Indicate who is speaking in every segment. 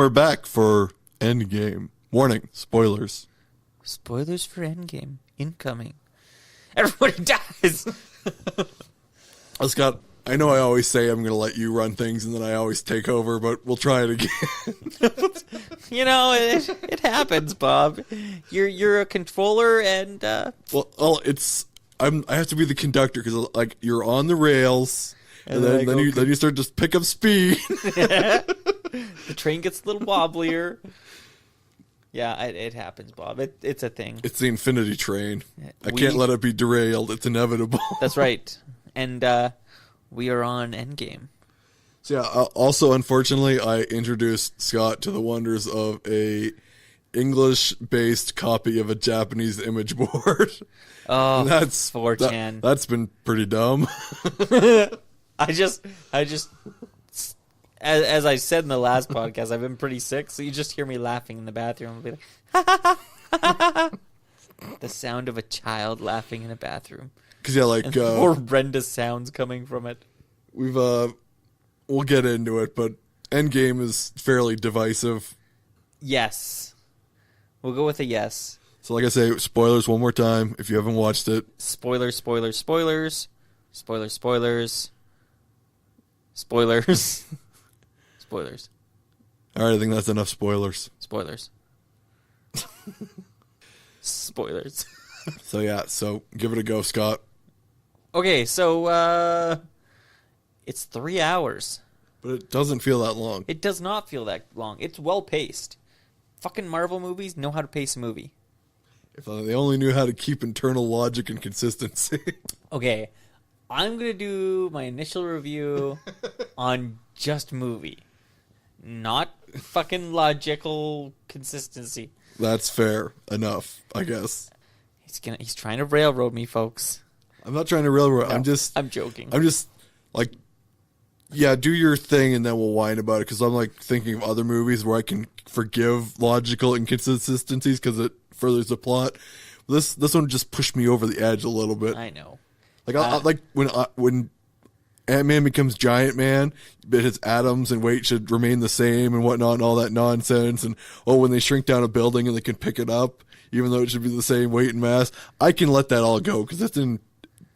Speaker 1: are back for Endgame. Warning, spoilers.
Speaker 2: Spoilers for Endgame. Incoming. Everybody dies!
Speaker 1: Scott, I know I always say I'm going to let you run things and then I always take over, but we'll try it again.
Speaker 2: You know, it happens, Bob. You're a controller and...
Speaker 1: I have to be the conductor because like you're on the rails and then you start to pick up speed.
Speaker 2: The train gets a little wobblier. Yeah, it happens, Bob. It's a thing.
Speaker 1: It's the infinity train. I can't let it be derailed. It's inevitable.
Speaker 2: That's right. And we are on Endgame.
Speaker 1: So yeah, also, unfortunately, I introduced Scott to the wonders of a English-based copy of a Japanese image board.
Speaker 2: Oh, that's 4chan.
Speaker 1: That's been pretty dumb.
Speaker 2: I just, as I said in the last podcast, I've been pretty sick, so you just hear me laughing in the bathroom. I'll be like, ha, ha, ha, ha. The sound of a child laughing in a bathroom.
Speaker 1: Because yeah, like
Speaker 2: horrendous sounds coming from it.
Speaker 1: We'll get into it, but Endgame is fairly divisive.
Speaker 2: Yes, we'll go with a yes.
Speaker 1: So, like I say, spoilers one more time if you haven't watched it.
Speaker 2: Spoilers, spoilers, spoilers, spoilers, spoilers, spoilers, spoilers.
Speaker 1: All right, I think that's enough spoilers.
Speaker 2: Spoilers. Spoilers.
Speaker 1: So give it a go, Scott.
Speaker 2: Okay, so it's 3 hours.
Speaker 1: But it doesn't feel that long.
Speaker 2: It does not feel that long. It's well paced. Fucking Marvel movies know how to pace a movie.
Speaker 1: If they only knew how to keep internal logic and consistency.
Speaker 2: Okay, I'm going to do my initial review on just movie. Not fucking logical consistency.
Speaker 1: That's fair enough, I guess.
Speaker 2: He's trying to railroad me, folks.
Speaker 1: I'm not trying to railroad.
Speaker 2: No,
Speaker 1: I'm
Speaker 2: joking.
Speaker 1: I'm just like, yeah, do your thing and then we'll whine about it. Because I'm like thinking of other movies where I can forgive logical inconsistencies because it furthers the plot. This one just pushed me over the edge a little bit.
Speaker 2: I know.
Speaker 1: Like I like when Ant-Man becomes Giant Man, but his atoms and weight should remain the same and whatnot and all that nonsense. And when they shrink down a building and they can pick it up, even though it should be the same weight and mass, I can let that all go because that's in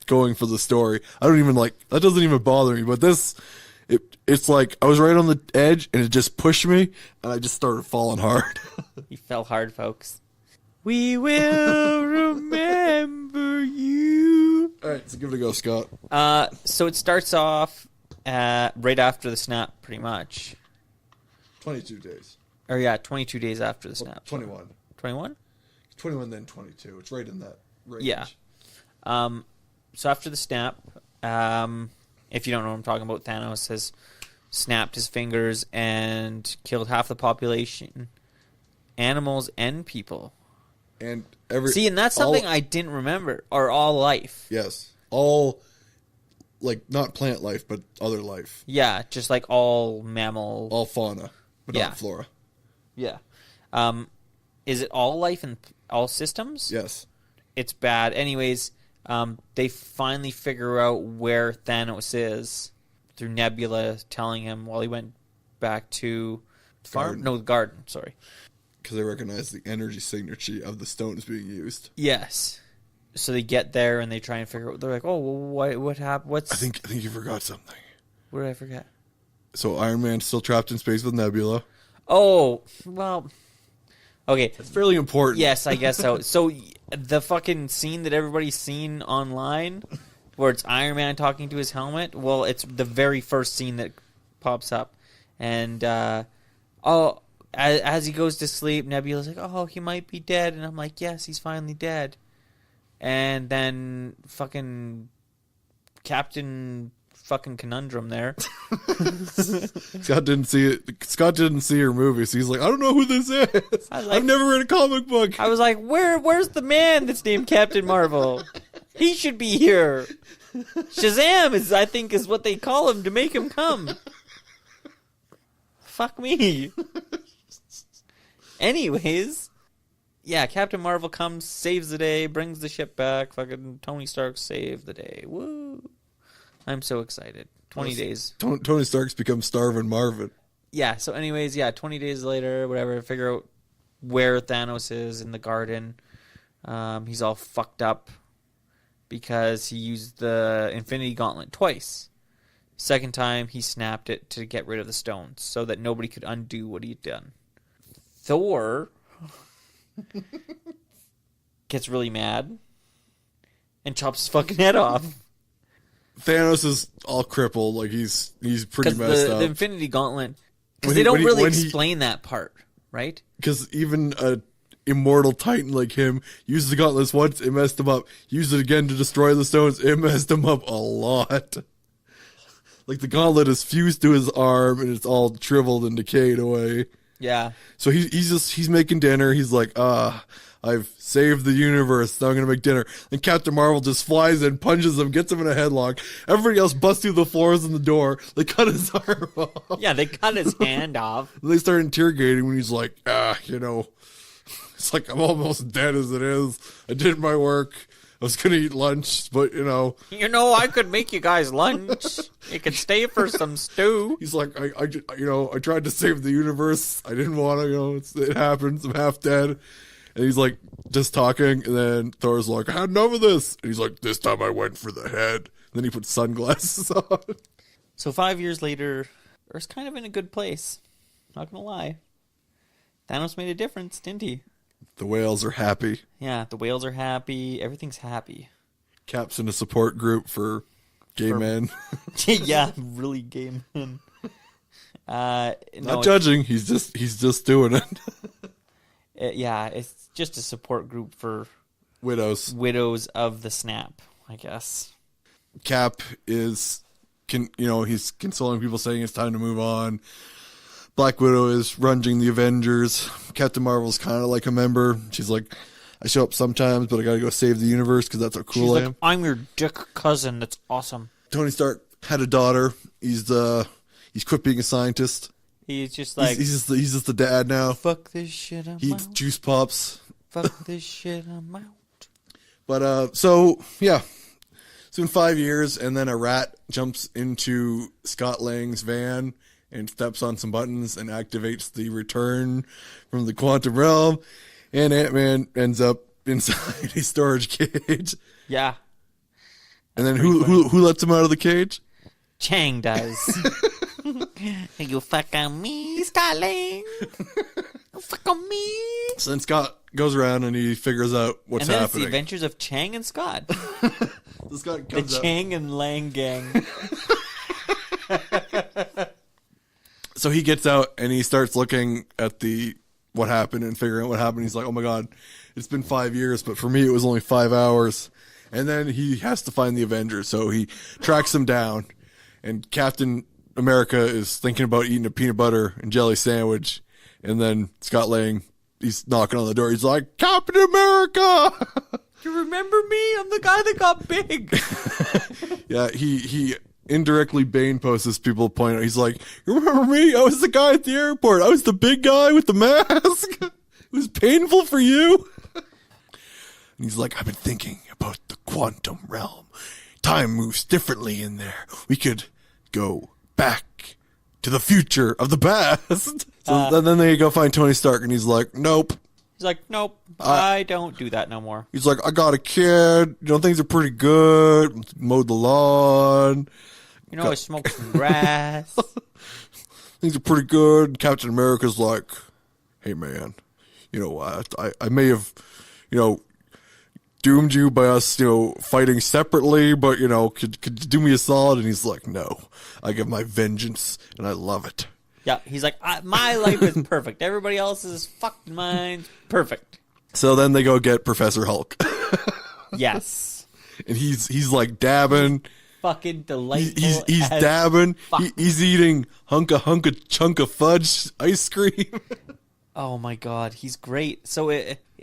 Speaker 1: going for the story. I don't even that doesn't even bother me. But this, it's like I was right on the edge and it just pushed me and I just started falling hard.
Speaker 2: You fell hard, folks. We will remember you.
Speaker 1: All right, so give it a go, Scott.
Speaker 2: So it starts off right after the snap, pretty much.
Speaker 1: 22 days.
Speaker 2: Or yeah, 22 days after the snap.
Speaker 1: 21.
Speaker 2: 21?
Speaker 1: 21, then 22. It's right in that range.
Speaker 2: Yeah. So after the snap, if you don't know what I'm talking about, Thanos has snapped his fingers and killed half the population, animals and people.
Speaker 1: And
Speaker 2: and that's something I didn't remember. Or all life.
Speaker 1: Yes, all not plant life, but other life.
Speaker 2: Yeah, just like all mammal,
Speaker 1: all fauna, but not flora.
Speaker 2: Yeah. Is it all life in all systems?
Speaker 1: Yes.
Speaker 2: It's bad. Anyways, they finally figure out where Thanos is through Nebula telling him while he went back to the garden. Sorry.
Speaker 1: Because they recognize the energy signature of the stones being used.
Speaker 2: Yes. So they get there and they try and figure out. They're like, "Oh, well, what happened?
Speaker 1: I think you forgot something.
Speaker 2: What did I forget?"
Speaker 1: So Iron Man's still trapped in space with Nebula.
Speaker 2: Oh, well. Okay.
Speaker 1: It's fairly important.
Speaker 2: Yes, I guess so. So the fucking scene that everybody's seen online, where it's Iron Man talking to his helmet. Well, it's the very first scene that pops up, and as he goes to sleep, Nebula's like, "Oh, he might be dead," and I'm like, "Yes, he's finally dead." And then fucking Captain fucking Conundrum there.
Speaker 1: Scott didn't see it. Scott didn't see her movie, so he's like, "I don't know who this is. I've never read a comic book."
Speaker 2: I was like, "Where's the man that's named Captain Marvel? He should be here." Shazam I think is what they call him to make him come. Fuck me. Anyways, yeah, Captain Marvel comes, saves the day, brings the ship back. Fucking Tony Stark saved the day. Woo! I'm so excited. 20 days.
Speaker 1: Tony Stark's become Starvin' Marvin.
Speaker 2: yeah, so anyways, 20 days later, whatever, figure out where Thanos is in the garden. He's all fucked up because he used the Infinity Gauntlet twice. Second time, he snapped it to get rid of the stones so that nobody could undo what he'd done. Thor gets really mad and chops his fucking head off.
Speaker 1: Thanos is all crippled, like he's pretty messed up.
Speaker 2: The Infinity Gauntlet, because they don't really explain that part, right?
Speaker 1: Because even a immortal titan like him used the gauntlets once, it messed him up. Used it again to destroy the stones, it messed him up a lot. Like the gauntlet is fused to his arm and it's all shriveled and decayed away.
Speaker 2: Yeah.
Speaker 1: So he's making dinner. He's like, I've saved the universe. Now I'm gonna make dinner. And Captain Marvel just flies in, punches him, gets him in a headlock. Everybody else busts through the floors and the door. They cut his arm off.
Speaker 2: Yeah, they cut his hand off.
Speaker 1: And they start interrogating when he's like, it's like I'm almost dead as it is. I did my work. I was gonna eat lunch, but
Speaker 2: I could make you guys lunch. You could stay for some stew.
Speaker 1: He's like, I tried to save the universe. I didn't want to, it happens. I'm half dead. And he's like, just talking. And then Thor's like, I had enough of this. And he's like, this time I went for the head. And then he puts sunglasses on.
Speaker 2: So 5 years later, Earth's kind of in a good place. Not gonna lie. Thanos made a difference, didn't he?
Speaker 1: The whales are happy.
Speaker 2: Yeah, the whales are happy. Everything's happy.
Speaker 1: Cap's in a support group for gay men.
Speaker 2: Yeah, really gay men.
Speaker 1: Not judging. He's just doing it.
Speaker 2: It's just a support group for
Speaker 1: widows
Speaker 2: of the snap, I guess.
Speaker 1: Cap he's consoling people, saying it's time to move on. Black Widow is runging the Avengers. Captain Marvel's kind of like a member. She's like, I show up sometimes, but I gotta go save the universe because that's how cool I am.
Speaker 2: I'm your dick cousin. That's awesome.
Speaker 1: Tony Stark had a daughter. He's quit being a scientist.
Speaker 2: He's just like
Speaker 1: he's just the dad now.
Speaker 2: Fuck this shit.
Speaker 1: He eats juice pops.
Speaker 2: Fuck this shit. I'm out.
Speaker 1: But so yeah, it's been 5 years, and then a rat jumps into Scott Lang's van and steps on some buttons and activates the return from the quantum realm, and Ant-Man ends up inside a storage cage.
Speaker 2: Yeah.
Speaker 1: And then who lets him out of the cage?
Speaker 2: Chang does. You fuck on me, Scott Lang. Fuck on me.
Speaker 1: So then Scott goes around and he figures out what's happening.
Speaker 2: It's the adventures of Chang and Scott.
Speaker 1: The
Speaker 2: Chang and Lang gang.
Speaker 1: So he gets out and he starts looking at what happened and figuring out what happened. He's like, oh my God, it's been 5 years, but for me it was only 5 hours. And then he has to find the Avengers. So he tracks them down, and Captain America is thinking about eating a peanut butter and jelly sandwich. And then Scott Lang, he's knocking on the door. He's like, Captain America!
Speaker 2: You remember me? I'm the guy that got big.
Speaker 1: Yeah, he indirectly Bane posts people point out. He's like, you remember me? I was the guy at the airport. I was the big guy with the mask. It was painful for you. And he's like, I've been thinking about the quantum realm. Time moves differently in there. We could go back to the future of the past. So then they go find Tony Stark, and he's like, nope.
Speaker 2: He's like, nope, I don't do that no more.
Speaker 1: He's like, I got a kid. Things are pretty good. Mowed the lawn.
Speaker 2: I smoked some grass.
Speaker 1: Things are pretty good. Captain America's like, hey, man, I may have, doomed you by us, fighting separately, but, could you do me a solid? And he's like, no, I get my vengeance, and I love it.
Speaker 2: Yeah, he's like, my life is perfect. Everybody else's fucked mine's perfect.
Speaker 1: So then they go get Professor Hulk.
Speaker 2: Yes.
Speaker 1: And he's like dabbing.
Speaker 2: Fucking delightful.
Speaker 1: He's dabbing. He's eating chunk of fudge ice cream.
Speaker 2: Oh my God, he's great. So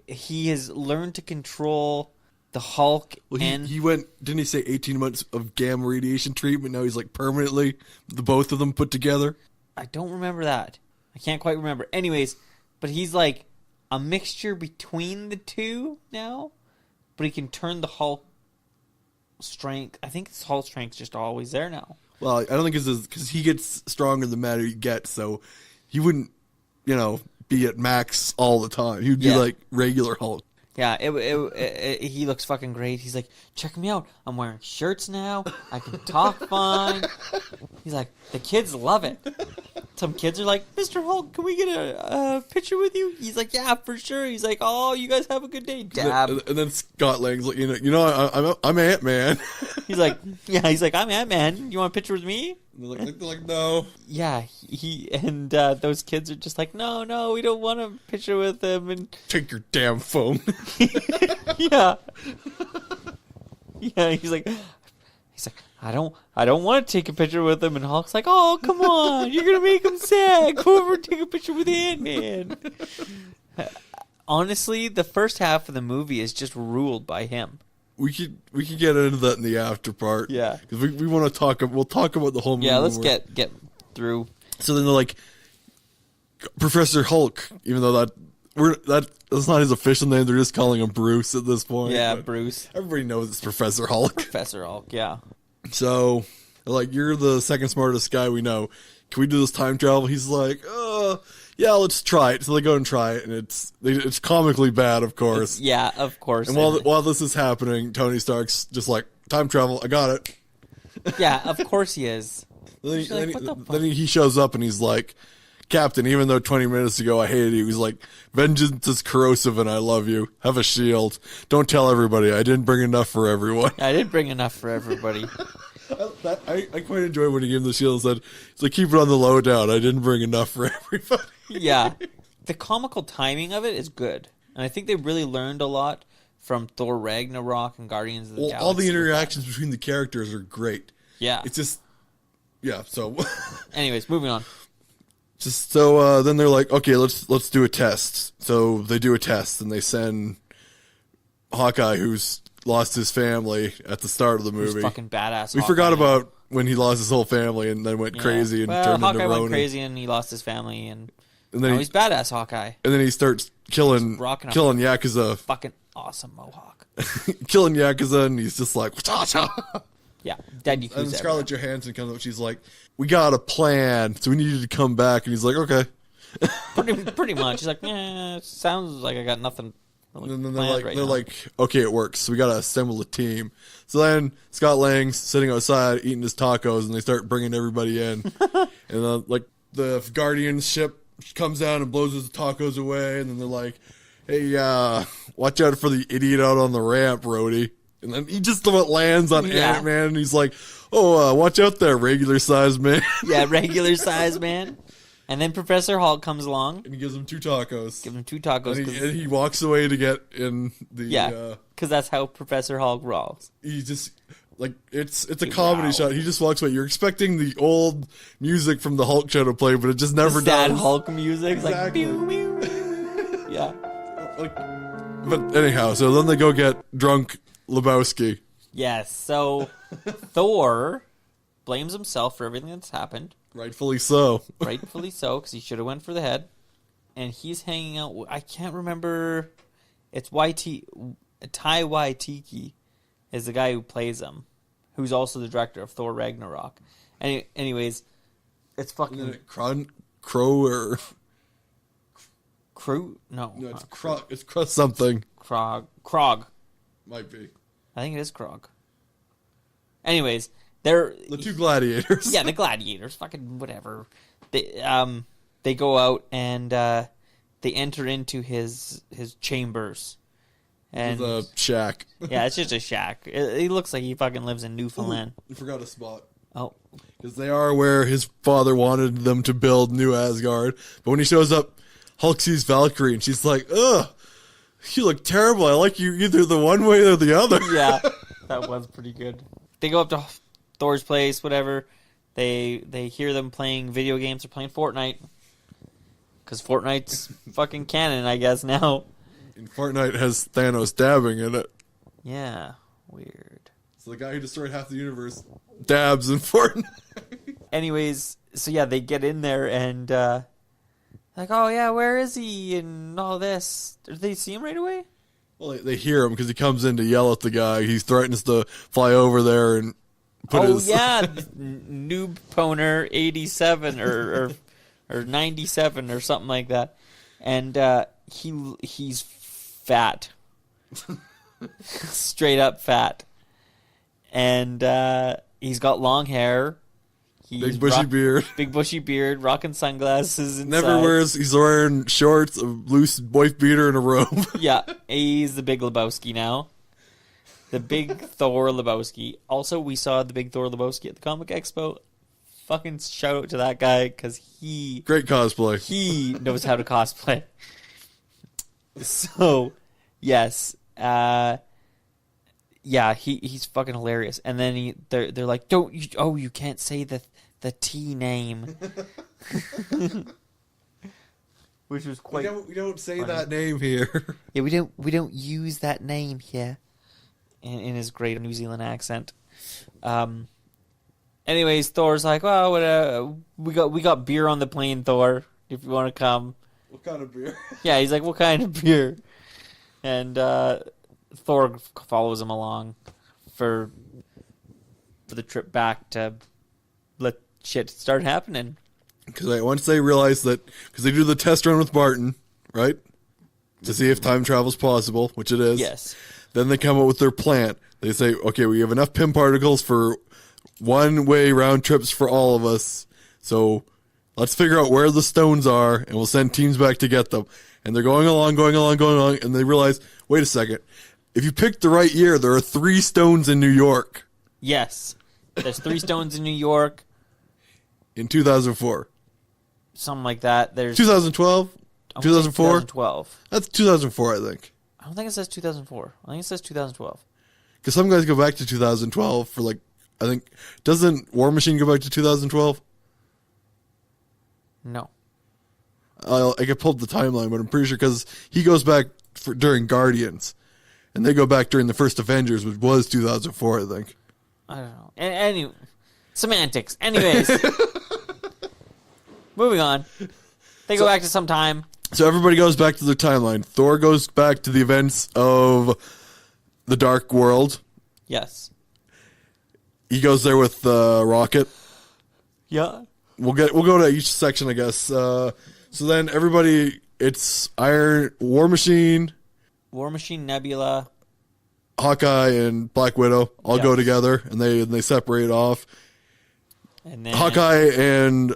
Speaker 2: he has learned to control the Hulk.
Speaker 1: Well, he went, didn't he say 18 months of gamma radiation treatment? Now he's like permanently, the both of them put together.
Speaker 2: I don't remember that. I can't quite remember. Anyways, but he's like a mixture between the two now. But he can turn the Hulk strength. I think his Hulk strength's just always there now.
Speaker 1: Well, I don't think it's because he gets stronger the matter he gets, so he wouldn't, be at max all the time. He would be like regular Hulk.
Speaker 2: Yeah, he looks fucking great. He's like, check me out. I'm wearing shirts now. I can talk fine. He's like, the kids love it. Some kids are like, Mr. Hulk, can we get a picture with you? He's like, yeah, for sure. He's like, oh, you guys have a good day, Dab.
Speaker 1: And then Scott Lang's like, I'm Ant-Man.
Speaker 2: He's like, I'm Ant-Man. You want a picture with me?
Speaker 1: They're like, no.
Speaker 2: Yeah, he and those kids are just like, no, we don't want a picture with him. And
Speaker 1: take your damn phone.
Speaker 2: yeah, he's like, I don't want to take a picture with him. And Hulk's like, oh, come on, you're gonna make him sad. Go over and take a picture with Ant-Man. Honestly, the first half of the movie is just ruled by him.
Speaker 1: We could get into that in the after part.
Speaker 2: Yeah,
Speaker 1: because we want to talk. We'll talk about the whole movie.
Speaker 2: Yeah, let's get through.
Speaker 1: So then they're like, Professor Hulk, even though that's not his official name. They're just calling him Bruce at this point.
Speaker 2: Yeah, Bruce.
Speaker 1: Everybody knows it's Professor Hulk.
Speaker 2: Professor Hulk. Yeah.
Speaker 1: So they're like, you're the second smartest guy we know. Can we do this time travel? He's like, yeah, let's try it. So they go and try it, and it's comically bad, of course.
Speaker 2: Yeah, of course.
Speaker 1: And while this is happening, Tony Stark's just like, time travel, I got it.
Speaker 2: Yeah, of course he is.
Speaker 1: Then he shows up and he's like, Captain, even though 20 minutes ago I hated you, he's like, vengeance is corrosive and I love you. Have a shield. Don't tell everybody. I didn't bring enough for everyone.
Speaker 2: I didn't bring enough for everybody.
Speaker 1: I quite enjoy when he gave him the shield and said, it's like, keep it on the lowdown. I didn't bring enough for everybody.
Speaker 2: Yeah. The comical timing of it is good. And I think they really learned a lot from Thor Ragnarok and Guardians of the Galaxy.
Speaker 1: All the interactions between the characters are great.
Speaker 2: Yeah.
Speaker 1: It's just, yeah, so.
Speaker 2: Anyways, moving on.
Speaker 1: Just so then they're like, okay, let's do a test. So they do a test and they send Hawkeye, who's lost his family at the start of the movie.
Speaker 2: Who's fucking badass.
Speaker 1: We forgot about when he lost his whole family and then went crazy and turned
Speaker 2: Hawkeye
Speaker 1: into Ronin.
Speaker 2: went crazy and he lost his family and
Speaker 1: then
Speaker 2: he's badass Hawkeye.
Speaker 1: And then he starts killing Yakuza.
Speaker 2: Fucking awesome mohawk.
Speaker 1: Killing Yakuza and he's just like,
Speaker 2: yeah, dead Yakuza.
Speaker 1: And Scarlett Johansson comes up. She's like, we got a plan, so we need you to come back. And he's like, okay.
Speaker 2: pretty much. He's like, sounds like I got nothing.
Speaker 1: And then they're like, okay, it works. So we got to assemble a team. So then Scott Lang's sitting outside eating his tacos, and they start bringing everybody in. And the Guardian ship comes down and blows his tacos away. And then they're like, hey, watch out for the idiot out on the ramp, Rhodey. And then he just about lands on Ant-Man, and he's like, oh, watch out there, regular-sized man.
Speaker 2: Yeah, regular-sized man. And then Professor Hulk comes along.
Speaker 1: And he gives him 2 tacos. And he walks away to get in the...
Speaker 2: Yeah, because that's how Professor Hulk rolls.
Speaker 1: He just... Like, it's a comedy shot. He just walks away. You're expecting the old music from the Hulk show to play, but it just never does.
Speaker 2: Sad Hulk music. Exactly. Like, pew, pew. Yeah.
Speaker 1: But anyhow, so then they go get drunk Lebowski.
Speaker 2: Yes, so Thor blames himself for everything that's happened.
Speaker 1: Rightfully so.
Speaker 2: Rightfully so, because he should have went for the head. And he's hanging out. I can't remember. It's Ty Waititi is the guy who plays him, who's also the director of Thor Ragnarok. Anyways, it's fucking
Speaker 1: Crow or
Speaker 2: Crew? No,
Speaker 1: it's Krog. It's something.
Speaker 2: Krog.
Speaker 1: Might be.
Speaker 2: I think it is Krog. Anyways, they're
Speaker 1: the 2 gladiators.
Speaker 2: Yeah, the gladiators. Fucking whatever. They go out and they enter into his chambers. And
Speaker 1: the shack.
Speaker 2: Yeah, it's just a shack. He looks like he fucking lives in Newfoundland.
Speaker 1: You forgot a spot.
Speaker 2: Oh.
Speaker 1: Because they are where his father wanted them to build New Asgard. But when he shows up, Hulk sees Valkyrie and she's like, ugh, you look terrible. I like you either the one way or the other.
Speaker 2: Yeah, that was pretty good. They go up to Thor's place, whatever. They hear them playing video games. They're playing Fortnite. Because Fortnite's fucking canon, I guess, now.
Speaker 1: And Fortnite has Thanos dabbing in it.
Speaker 2: Yeah, weird.
Speaker 1: So the guy who destroyed half the universe dabs in Fortnite.
Speaker 2: Anyways, so yeah, they get in there and like, oh yeah, where is he? And all this. Did they see him right away?
Speaker 1: Well, they hear him because he comes in to yell at the guy. He threatens to fly over there and
Speaker 2: Yeah, Noob Poner 87 or 97 or something like that, and he's fat, straight up fat, and he's got long hair.
Speaker 1: Big bushy beard,
Speaker 2: rocking sunglasses.
Speaker 1: Inside. He's wearing shorts, a loose wife beater, and a robe.
Speaker 2: Yeah, he's the Big Lebowski now. The Big Thor Lebowski. Also, we saw the Big Thor Lebowski at the Comic Expo. Fucking shout out to that guy, because
Speaker 1: great cosplay.
Speaker 2: He knows how to cosplay. So, yes. Yeah, he's fucking hilarious. And then they're like, you can't say the T name. Which was quite
Speaker 1: we don't say
Speaker 2: funny.
Speaker 1: that name here.
Speaker 2: Yeah, we don't use that name here. In his great New Zealand accent. Anyways, Thor's like, well, we got beer on the plane, Thor, if you want to come.
Speaker 1: What kind of beer?
Speaker 2: Yeah, he's like, what kind of beer? And Thor follows him along for the trip back to let shit start happening.
Speaker 1: Because once they realize that, because they do the test run with Barton, right? To see if time travel's possible, which it is.
Speaker 2: Yes.
Speaker 1: Then they come up with their plan. They say, okay, we have enough Pym particles for one-way round trips for all of us. So let's figure out where the stones are, and we'll send teams back to get them. And they're going along, and they realize, wait a second. If you picked the right year, there are 3 stones in New York.
Speaker 2: Yes. There's 3 stones in New York.
Speaker 1: In 2004.
Speaker 2: Something like that. There's
Speaker 1: 2012? 2004?
Speaker 2: 2012.
Speaker 1: That's 2004, I think.
Speaker 2: I don't think it says 2004. I think it says 2012.
Speaker 1: Because some guys go back to 2012 for I think, doesn't War Machine go back to 2012?
Speaker 2: No.
Speaker 1: I could pull up the timeline, but I'm pretty sure because he goes back during Guardians. And they go back during the first Avengers, which was 2004, I think.
Speaker 2: I don't know. Anyway, semantics. Anyways. Moving on. They go back to some time.
Speaker 1: So everybody goes back to their timeline. Thor goes back to the events of the Dark World.
Speaker 2: Yes.
Speaker 1: He goes there with Rocket.
Speaker 2: Yeah.
Speaker 1: We'll go to each section, I guess. So then everybody, it's War Machine,
Speaker 2: Nebula,
Speaker 1: Hawkeye, and Black Widow all go together, and they separate off. And then Hawkeye and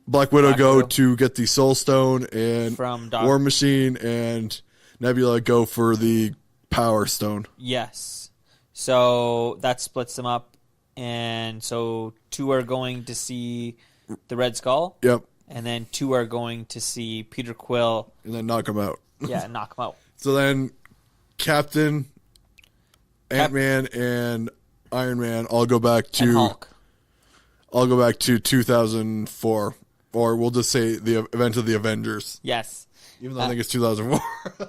Speaker 1: Black Widow go to get the Soul Stone, and War Machine and Nebula go for the Power Stone.
Speaker 2: Yes. So that splits them up, and so 2 are going to see the Red Skull.
Speaker 1: Yep.
Speaker 2: And then 2 are going to see Peter Quill.
Speaker 1: And then knock him out.
Speaker 2: Yeah, knock him out.
Speaker 1: So then Captain, Ant-Man, and Iron Man all go back to...
Speaker 2: And Hulk.
Speaker 1: All go back to 2004. Or we'll just say the event of the Avengers.
Speaker 2: Yes.
Speaker 1: Even though I think it's 2004.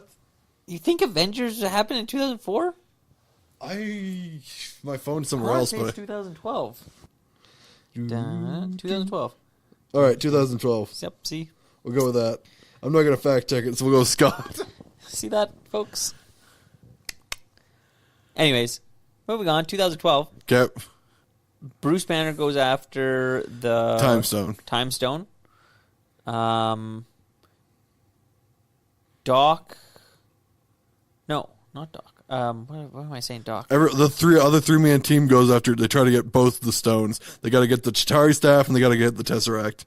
Speaker 2: You think Avengers happened in 2004?
Speaker 1: My phone's somewhere else, but...
Speaker 2: It's 2012. 2012.
Speaker 1: All right, 2012.
Speaker 2: Yep, see?
Speaker 1: We'll go with that. I'm not going to fact check it, so we'll go with Scott.
Speaker 2: See that, folks? Anyways, moving on. 2012.
Speaker 1: Okay.
Speaker 2: Bruce Banner goes after the... Time Stone. Doc... No, not Doc. What am I saying, Doc?
Speaker 1: The other three-man team goes after... They try to get both the stones. They got to get the Chitauri staff, and they got to get the Tesseract.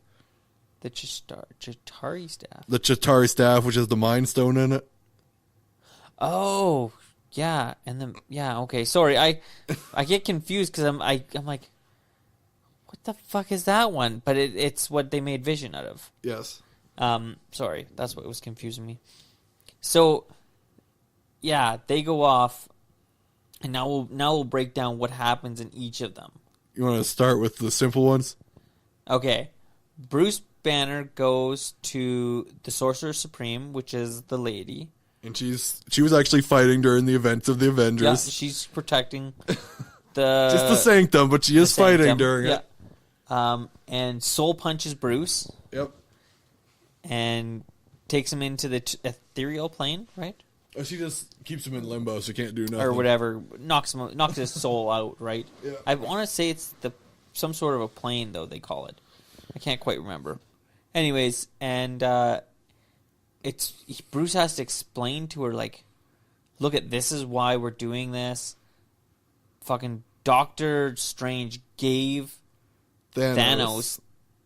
Speaker 2: The Chitauri staff?
Speaker 1: The Chitauri staff, which has the Mind Stone in it.
Speaker 2: Oh, yeah. And then... Yeah, okay. Sorry, I get confused because I'm like... What the fuck is that one? But it's what they made Vision out of.
Speaker 1: Yes.
Speaker 2: Sorry, that's what was confusing me. So... Yeah, they go off, and now we'll break down what happens in each of them.
Speaker 1: You want to start with the simple ones?
Speaker 2: Okay. Bruce Banner goes to the Sorcerer Supreme, which is the lady.
Speaker 1: And she was actually fighting during the events of the Avengers.
Speaker 2: Yeah, she's protecting the...
Speaker 1: Just the Sanctum, but she is fighting during it.
Speaker 2: And Soul punches Bruce.
Speaker 1: Yep.
Speaker 2: And takes him into the ethereal plane, right?
Speaker 1: Oh, she just keeps him in limbo, so he can't do nothing.
Speaker 2: or whatever, knocks his soul out, right?
Speaker 1: Yeah.
Speaker 2: I want to say it's some sort of a plane, though they call it. I can't quite remember. Anyways, and Bruce has to explain to her, like, look at this is why we're doing this. Fucking Doctor Strange gave Thanos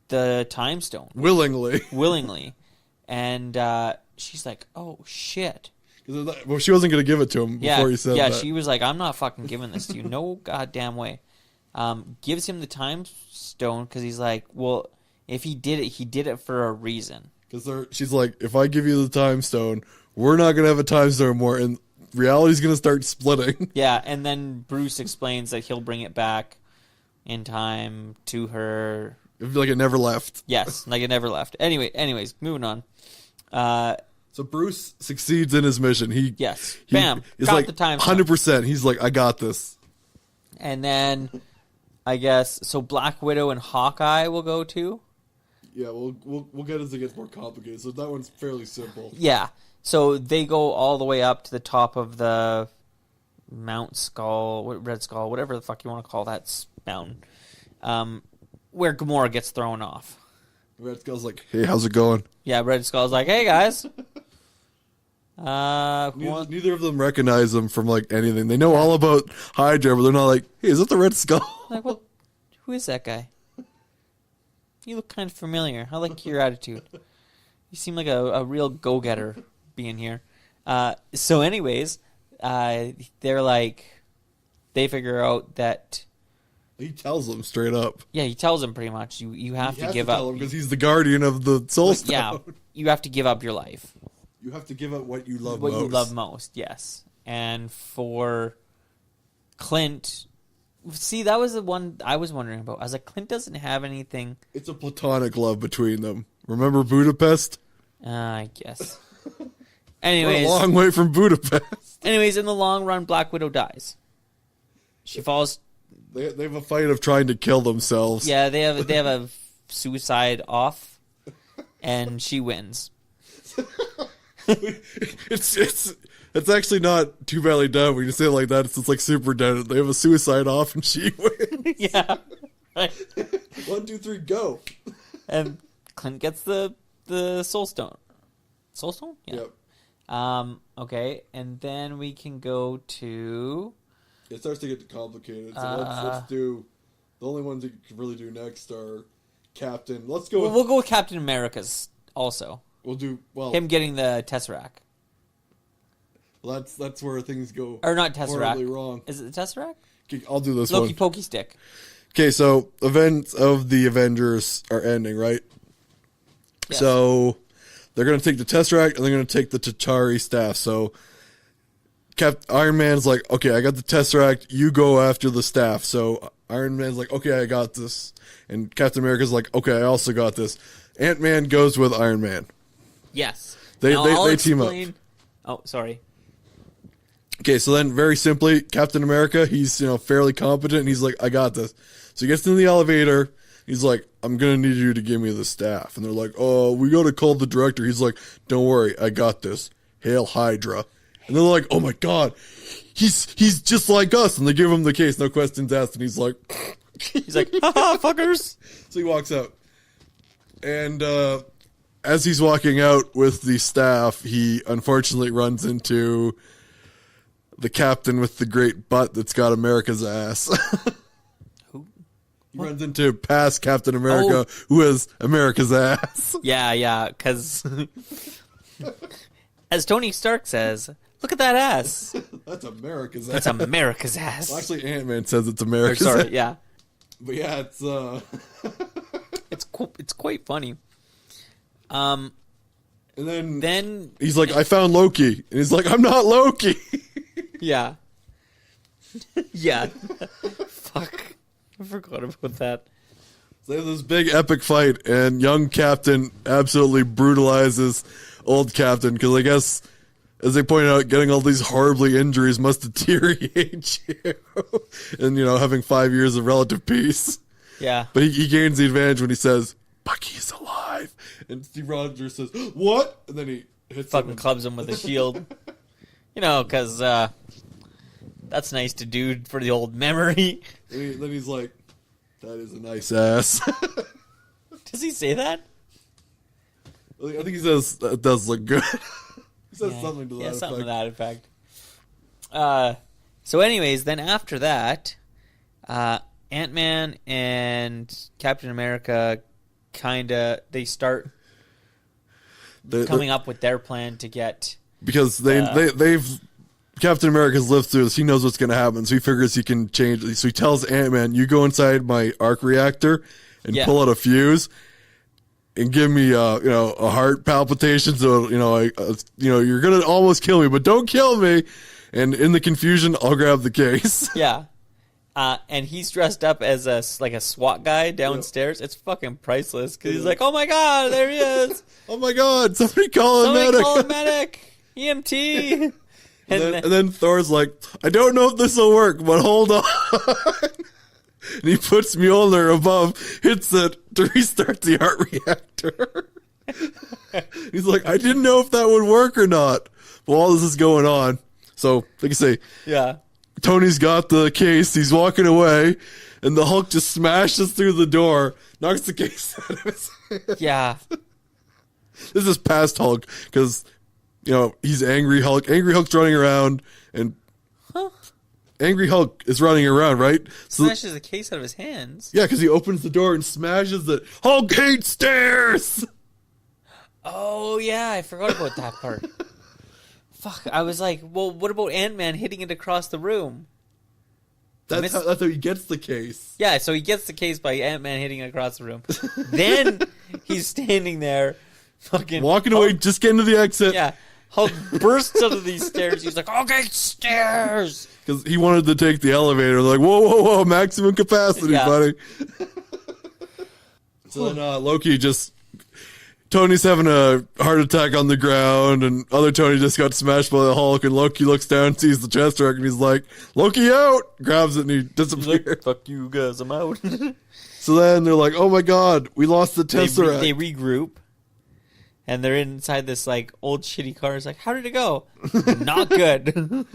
Speaker 2: the Time Stone
Speaker 1: willingly,
Speaker 2: and she's like, "Oh shit."
Speaker 1: Well, she wasn't going to give it to him before he said that.
Speaker 2: Yeah, she was like, "I'm not fucking giving this to you, no goddamn way." Gives him the Time Stone because he's like, "Well, if he did it for a reason."
Speaker 1: Because she's like, "If I give you the Time Stone, we're not going to have a Time Stone more, and reality's going to start splitting."
Speaker 2: Yeah, and then Bruce explains that he'll bring it back in time to her.
Speaker 1: Like it never left.
Speaker 2: Yes, like it never left. Anyways, moving on.
Speaker 1: So Bruce succeeds in his mission.
Speaker 2: Bam,
Speaker 1: he's
Speaker 2: got
Speaker 1: like
Speaker 2: the Time
Speaker 1: 100%. He's like, "I got this."
Speaker 2: And then, I guess, so Black Widow and Hawkeye will go too?
Speaker 1: Yeah, we'll get as it gets more complicated. So that one's fairly simple.
Speaker 2: Yeah. So they go all the way up to the top of the Red Skull, whatever the fuck you want to call that mountain, where Gamora gets thrown off.
Speaker 1: Red Skull's like, "Hey, how's it going?"
Speaker 2: Yeah, Red Skull's like, "Hey, guys."
Speaker 1: Neither of them recognize him from like anything. They know all about Hydra, but they're not like, "Hey, is that the Red Skull?"
Speaker 2: Like, well, who is that guy? You look kind of familiar. I like your attitude. You seem like a real go-getter being here. So anyways, they're like, they figure out that...
Speaker 1: He tells them straight up.
Speaker 2: Yeah, he tells them pretty much, you have to give up.
Speaker 1: Because he's the guardian of the Soul Stone.
Speaker 2: Yeah, you have to give up your life.
Speaker 1: You have to give up what you love
Speaker 2: most.
Speaker 1: most.
Speaker 2: What you love most, yes. And for Clint... See, that was the one I was wondering about. I was like, Clint doesn't have anything...
Speaker 1: It's a platonic love between them. Remember Budapest?
Speaker 2: I guess. Anyways,
Speaker 1: we're a long way from Budapest.
Speaker 2: Anyways, in the long run, Black Widow dies. She falls.
Speaker 1: They have a fight of trying to kill themselves.
Speaker 2: Yeah, they have a suicide off, and she wins.
Speaker 1: It's actually not too badly done when you say it like that. It's like super done. They have a suicide off, and she wins.
Speaker 2: Yeah, right.
Speaker 1: 1, 2, 3, go.
Speaker 2: And Clint gets the Soul Stone. Soul Stone? Yeah.
Speaker 1: Yep.
Speaker 2: Okay, and then we can go to...
Speaker 1: It starts to get complicated, so let's do... The only ones you can really do next are Captain... Let's go
Speaker 2: We'll go with Captain America's also.
Speaker 1: We'll do... Well,
Speaker 2: him getting the Tesseract.
Speaker 1: Well, that's where things go...
Speaker 2: Or not Tesseract.
Speaker 1: Horribly wrong.
Speaker 2: Is it the Tesseract?
Speaker 1: Okay, I'll do this
Speaker 2: Loki Pokey Stick.
Speaker 1: Okay, so events of the Avengers are ending, right? Yes. So they're going to take the Tesseract and they're going to take the T'Chari staff. So Iron Man's like, "Okay, I got the Tesseract. You go after the staff." So Iron Man's like, "Okay, I got this." And Captain America's like, "Okay, I also got this." Ant-Man goes with Iron Man.
Speaker 2: Yes.
Speaker 1: They team up.
Speaker 2: Oh, sorry.
Speaker 1: Okay, so then very simply, Captain America, he's fairly competent, and he's like, "I got this." So he gets in the elevator. He's like, "I'm gonna need you to give me the staff." And they're like, "Oh, we gotta call the director." He's like, "Don't worry, I got this. Hail Hydra." And they're like, "Oh my god, he's just like us." And they give him the case, no questions asked, and he's like,
Speaker 2: "Haha, fuckers."
Speaker 1: So he walks out. And as he's walking out with the staff, he unfortunately runs into the captain with the great butt that's got America's ass.
Speaker 2: Who?
Speaker 1: He runs into past Captain America, who has America's ass.
Speaker 2: Yeah, because as Tony Stark says, "Look at that ass."
Speaker 1: That's America's ass.
Speaker 2: That's America's ass.
Speaker 1: Well, actually, Ant-Man says it's America's ass.
Speaker 2: Sorry, yeah.
Speaker 1: But yeah,
Speaker 2: it's quite funny.
Speaker 1: And
Speaker 2: then
Speaker 1: he's like, "I found Loki," and he's like, "I'm not Loki."
Speaker 2: Yeah. Yeah. Fuck. I forgot about that.
Speaker 1: So they have this big epic fight, and young Captain absolutely brutalizes old Captain, because I guess, as they point out, getting all these horribly injuries must deteriorate you. And, having 5 years of relative peace.
Speaker 2: Yeah.
Speaker 1: But he gains the advantage when he says, "Bucky's alive." And Steve Rogers says, "What?" And then he hits
Speaker 2: fucking clubs him with a shield. Because that's nice to do for the old memory.
Speaker 1: Then he's like, that is a nice ass.
Speaker 2: Does he say that?
Speaker 1: I think he says, that does look good. He says something to that effect.
Speaker 2: Something to that effect. So anyways, then after that, Ant-Man and Captain America they start coming up with their plan to get...
Speaker 1: Because they've... Captain America's lived through this. He knows what's going to happen, so he figures he can change it. So he tells Ant-Man, you go inside my arc reactor and pull out a fuse and give me a heart palpitation. So, you're going to almost kill me, but don't kill me. And in the confusion, I'll grab the case.
Speaker 2: Yeah. And he's dressed up as a SWAT guy downstairs. It's fucking priceless because he's like, oh my God, there he is.
Speaker 1: Oh my God, somebody call a medic.
Speaker 2: Call a medic. EMT.
Speaker 1: And then Thor's like, I don't know if this will work, but hold on. And he puts Mjolnir above, hits it to restart the heart reactor. He's like, I didn't know if that would work or not. Well, all this is going on. So, like I say, Tony's got the case. He's walking away, and the Hulk just smashes through the door, knocks the case out of his hand.
Speaker 2: Yeah.
Speaker 1: This is past Hulk, because... he's Angry Hulk. Angry Hulk's running around, and Angry Hulk is running around, right? So,
Speaker 2: smashes the case out of his hands.
Speaker 1: Yeah, because he opens the door and smashes it. Hulk hates stairs!
Speaker 2: Oh, yeah, I forgot about that part. Fuck, I was like, well, what about Ant-Man hitting it across the room?
Speaker 1: That's how he gets the case.
Speaker 2: Yeah, so he gets the case by Ant-Man hitting it across the room. Then he's standing there, fucking...
Speaker 1: walking away, just getting to the exit.
Speaker 2: Yeah. Hulk bursts out of these stairs. He's like, okay, stairs.
Speaker 1: Because he wanted to take the elevator. They're like, whoa, maximum capacity, buddy. So then Loki Tony's having a heart attack on the ground, and other Tony just got smashed by the Hulk, and Loki looks down, sees the chest wreck, and he's like, Loki out! Grabs it, and he disappears.
Speaker 2: Like, fuck you guys, I'm out.
Speaker 1: So then they're like, oh my God, we lost the Tesseract.
Speaker 2: They regroup. And they're inside this old shitty car. It's like, how did it go? Not good.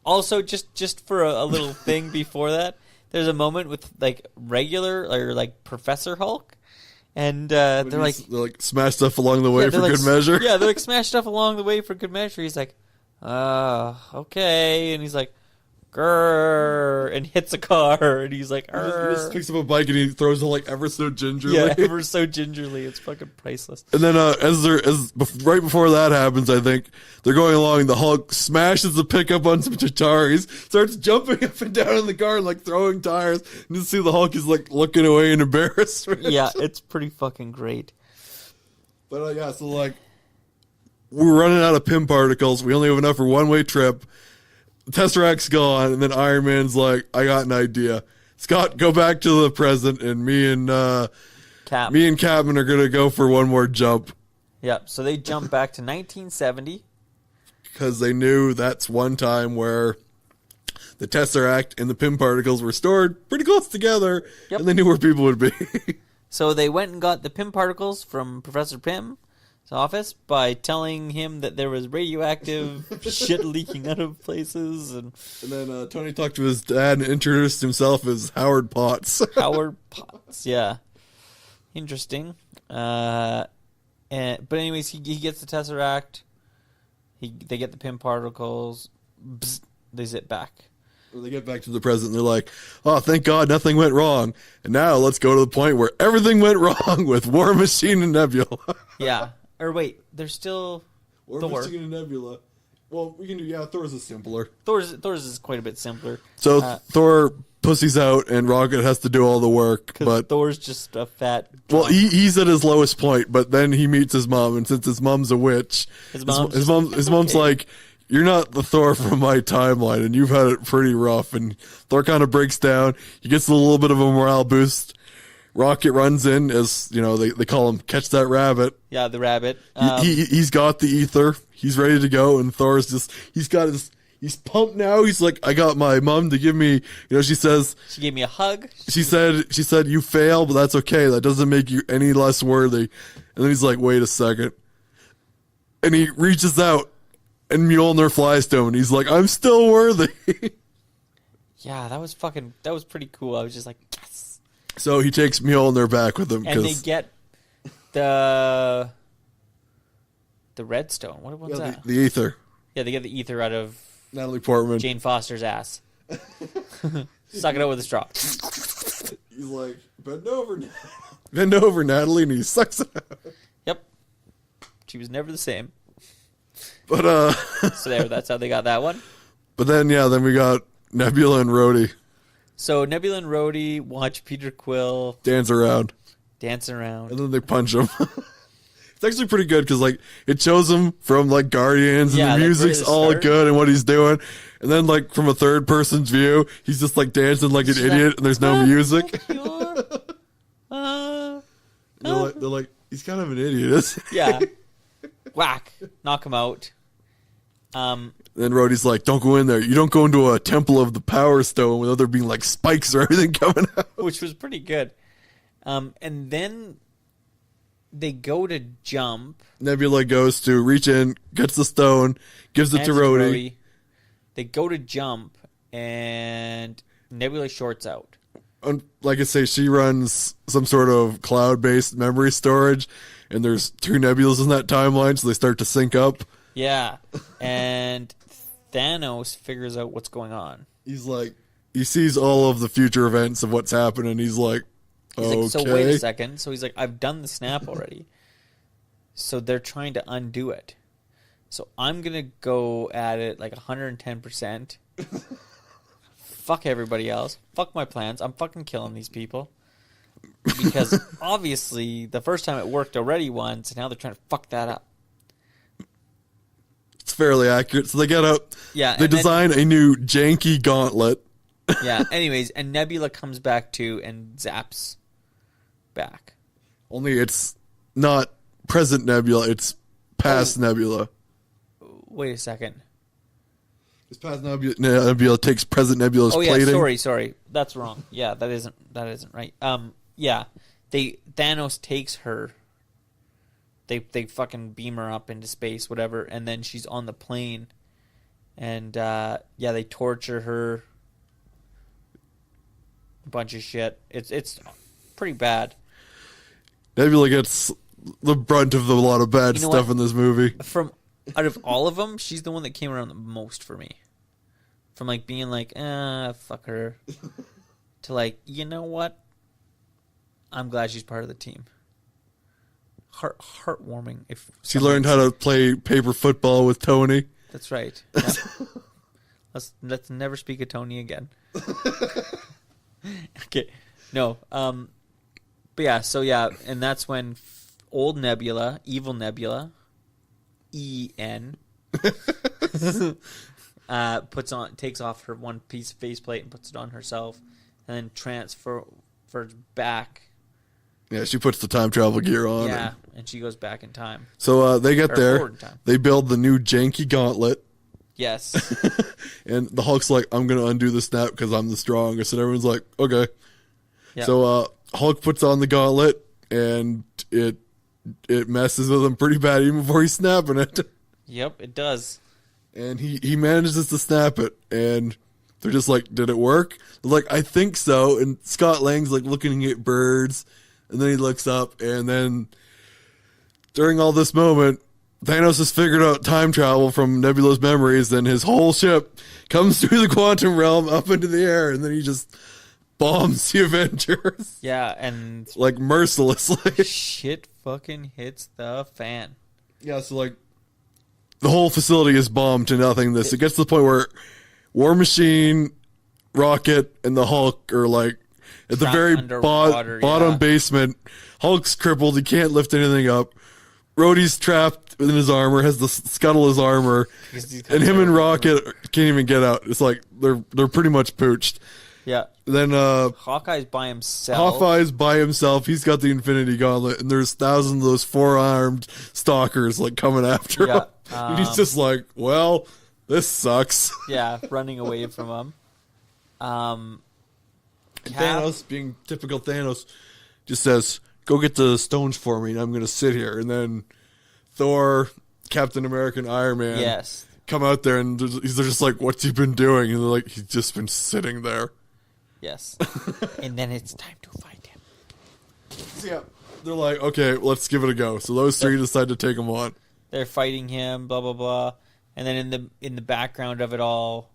Speaker 2: Also, just for a little thing before that, there's a moment with regular or Professor Hulk, and they're like
Speaker 1: smash stuff along the way for good measure.
Speaker 2: Yeah, they're smash stuff along the way for good measure. He's like, okay, and he's like, grrr, and hits a car, and he's like,
Speaker 1: he just picks up a bike and he throws it ever so gingerly.
Speaker 2: Yeah, ever so gingerly. It's fucking priceless.
Speaker 1: And then right before that happens, I think they're going along. The Hulk smashes the pickup on some Chitaris, starts jumping up and down in the car and throwing tires. And you see the Hulk is looking away in embarrassment.
Speaker 2: Yeah, it's pretty fucking great.
Speaker 1: But so we're running out of Pym particles. We only have enough for one-way trip. Tesseract's gone, and then Iron Man's like, I got an idea. Scott, go back to the present, and me and Captain are gonna go for one more jump.
Speaker 2: Yep, so they jump back to 1970.
Speaker 1: Because they knew that's one time where the Tesseract and the Pym particles were stored pretty close together, and they knew where people would be.
Speaker 2: So they went and got the Pym particles from Professor Pym's office by telling him that there was radioactive shit leaking out of places, and
Speaker 1: then Tony talked to his dad and introduced himself as Howard Potts.
Speaker 2: Howard Potts, yeah, interesting. But anyways, he gets the Tesseract. They get the Pym particles. Bzz, they zip back.
Speaker 1: They get back to the present, and they're like, oh, thank God nothing went wrong. And now let's go to the point where everything went wrong with War Machine and Nebula.
Speaker 2: Yeah. Or wait, there's still
Speaker 1: War Machine and Nebula. Well, we can do, Thor's is simpler.
Speaker 2: Thor's is quite a bit simpler.
Speaker 1: So Thor pussies out, and Rocket has to do all the work. But
Speaker 2: Thor's just a fat...
Speaker 1: Well, he's at his lowest point, but then he meets his mom, and since his mom's a witch, his mom's like, you're not the Thor from my timeline, and you've had it pretty rough. And Thor kind of breaks down. He gets a little bit of a morale boost. Rocket runs in as, they call him Catch That Rabbit.
Speaker 2: Yeah, the rabbit.
Speaker 1: He's got the ether. He's ready to go. And Thor's he's pumped now. He's like, I got my mom to give me, she says.
Speaker 2: She gave me a hug.
Speaker 1: She said, you fail, but that's okay. That doesn't make you any less worthy. And then he's like, wait a second. And he reaches out and Mjolnir flies to him, and he's like, "I'm still worthy."
Speaker 2: Yeah, that was pretty cool. I was just like, yes.
Speaker 1: So he takes Mjolnir back with him,
Speaker 2: And they get the redstone. What was that?
Speaker 1: The ether.
Speaker 2: Yeah, they get the ether out of
Speaker 1: Natalie Portman.
Speaker 2: Jane Foster's ass. Suck it out with a straw.
Speaker 1: He's like, bend over, Natalie, and he sucks it out.
Speaker 2: Yep. She was never the same.
Speaker 1: But
Speaker 2: So that's how they got that one.
Speaker 1: But then we got Nebula and Rhodey.
Speaker 2: So Nebula and Rhodey watch Peter Quill
Speaker 1: dance around,
Speaker 2: and
Speaker 1: then they punch him. It's actually pretty good because like it shows him from like Guardians, and the music's all good and what he's doing, and then like from a third person's view, he's just like dancing like an idiot, and there's no music. They're like, he's kind of an idiot, isn't he?
Speaker 2: Yeah. Whack, knock him out.
Speaker 1: Then Rhodey's like, don't go in there. You don't go into a temple of the Power Stone without there being like spikes or everything coming out.
Speaker 2: Which was pretty good. And then they go to jump.
Speaker 1: Nebula goes to reach in, gets the stone, gives it to Rhodey.
Speaker 2: They go to jump, and Nebula shorts out.
Speaker 1: Like I say, she runs some sort of cloud-based memory storage, and there's 2 Nebulas in that timeline, so they start to sync up.
Speaker 2: Yeah, and Thanos figures out what's going on.
Speaker 1: He's like, he sees all of the future events of what's happening. He's like, okay.
Speaker 2: So wait a second. So he's like, I've done the snap already. So they're trying to undo it. So I'm going to go at it like 110%. Fuck everybody else. Fuck my plans. I'm fucking killing these people. Because obviously the first time it worked already once, and now they're trying to fuck that up.
Speaker 1: It's fairly accurate. So they get up.
Speaker 2: Yeah.
Speaker 1: They design a new janky gauntlet.
Speaker 2: Yeah. Anyways, and Nebula comes back too and zaps back.
Speaker 1: Only it's not present Nebula. It's past Nebula.
Speaker 2: Wait a second.
Speaker 1: It's past Nebula. Nebula takes present Nebula's plating.
Speaker 2: Sorry. That's wrong. Yeah, that isn't right. Yeah. Thanos takes her. They fucking beam her up into space, whatever, and then she's on the plane. And they torture her. A bunch of shit. It's pretty bad.
Speaker 1: Nebula gets the brunt of a lot of bad stuff in this movie.
Speaker 2: Out of all of them, she's the one that came around the most for me. From like being like, fuck her, to like, you know what? I'm glad she's part of the team. Heartwarming. If
Speaker 1: she learned how to play paper football with Tony.
Speaker 2: That's right. Yeah. Let's never speak of Tony again. Okay. No. But yeah. So yeah, and that's when old Nebula, evil Nebula, EN, takes off her one piece of faceplate and puts it on herself, and then transfers back.
Speaker 1: Yeah, she puts the time travel gear on.
Speaker 2: Yeah, and she goes back in time.
Speaker 1: So they get there. They build the new janky gauntlet.
Speaker 2: Yes.
Speaker 1: And the Hulk's like, I'm going to undo the snap because I'm the strongest. And everyone's like, okay. Yep. So Hulk puts on the gauntlet, and it messes with him pretty bad even before he's snapping it.
Speaker 2: Yep, it does.
Speaker 1: And he manages to snap it, and they're just like, did it work? They're like, I think so. And Scott Lang's like looking at birds, and then he looks up, and then during all this moment, Thanos has figured out time travel from Nebula's memories, and his whole ship comes through the quantum realm up into the air, and then he just bombs the Avengers.
Speaker 2: Yeah, and
Speaker 1: like mercilessly.
Speaker 2: Shit fucking hits the fan.
Speaker 1: Yeah, so like the whole facility is bombed to nothingness. It gets to the point where War Machine, Rocket, and the Hulk are like at the very bottom basement. Hulk's crippled. He can't lift anything up. Rhodey's trapped in his armor, has to scuttle his armor, and him and Rocket can't even get out. It's like they're pretty much pooched.
Speaker 2: Yeah.
Speaker 1: Then
Speaker 2: Hawkeye's by himself.
Speaker 1: He's got the Infinity Gauntlet, and there's thousands of those 4-armed stalkers like coming after him. And he's just like, well, this sucks.
Speaker 2: Yeah, running away from him.
Speaker 1: Thanos, being typical Thanos, just says, go get the stones for me, and I'm going to sit here. And then Thor, Captain America, and Iron Man come out there and they're just like, "What's he been doing?" And they're like, "He's just been sitting there."
Speaker 2: Yes. And then it's time to fight him.
Speaker 1: So yeah, they're like, "Okay, let's give it a go." So those three decide to take him on.
Speaker 2: They're fighting him, blah blah blah, and then in the background of it all,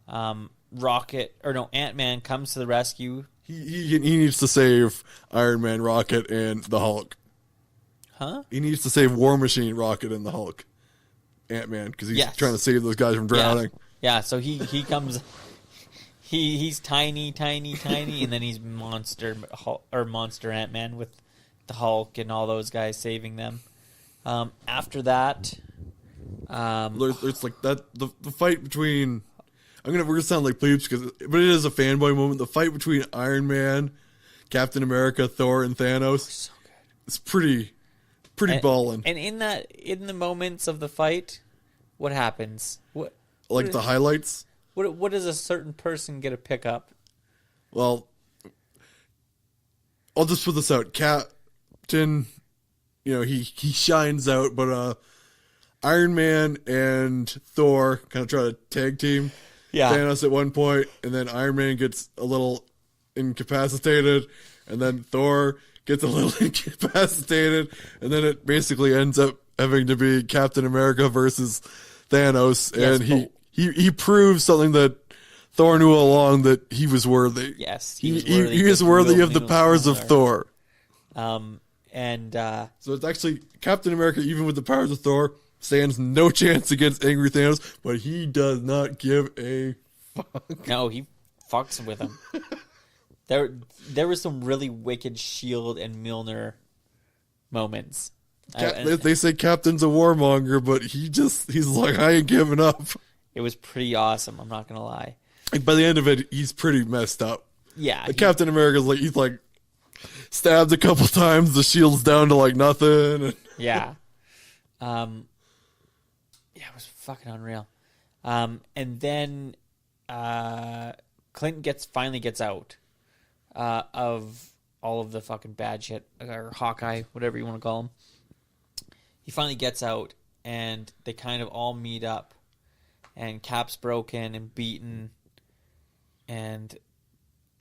Speaker 2: Ant-Man comes to the rescue.
Speaker 1: He needs to save Iron Man, Rocket, and the Hulk.
Speaker 2: Huh?
Speaker 1: He needs to save War Machine, Rocket, and the Hulk. Ant-Man, because he's trying to save those guys from drowning.
Speaker 2: Yeah, so he comes... He's tiny, and then he's Monster Ant-Man with the Hulk and all those guys saving them. After that...
Speaker 1: it's like that the fight between... we're gonna sound like plebes, but it is a fanboy moment. The fight between Iron Man, Captain America, Thor, and Thanos.
Speaker 2: So good.
Speaker 1: It's pretty ballin'.
Speaker 2: And in the moments of the fight, what happens?
Speaker 1: The highlights?
Speaker 2: What does a certain person get a pick up?
Speaker 1: Well, I'll just put this out. Captain, he shines out, but Iron Man and Thor kind of try to tag team Thanos at one point, and then Iron Man gets a little incapacitated, and then Thor gets a little incapacitated, and then it basically ends up having to be Captain America versus Thanos, and he proves something that Thor knew all along, that he was worthy.
Speaker 2: Yes,
Speaker 1: he is worthy of the powers of Thor.
Speaker 2: So
Speaker 1: it's actually Captain America, even with the powers of Thor, stands no chance against angry Thanos, but he does not give a fuck.
Speaker 2: No, he fucks with him. There was some really wicked Shield and Mjolnir moments.
Speaker 1: They say Captain's a warmonger, but he's like, I ain't giving up.
Speaker 2: It was pretty awesome, I'm not gonna lie.
Speaker 1: Like, by the end of it, he's pretty messed up.
Speaker 2: Yeah.
Speaker 1: Captain America's he's stabbed a couple times, the shield's down to nothing.
Speaker 2: Yeah. It was fucking unreal. And then Clint finally gets out of all of the fucking bad shit, or Hawkeye, whatever you want to call him. He finally gets out, and they kind of all meet up, and Cap's broken and beaten, and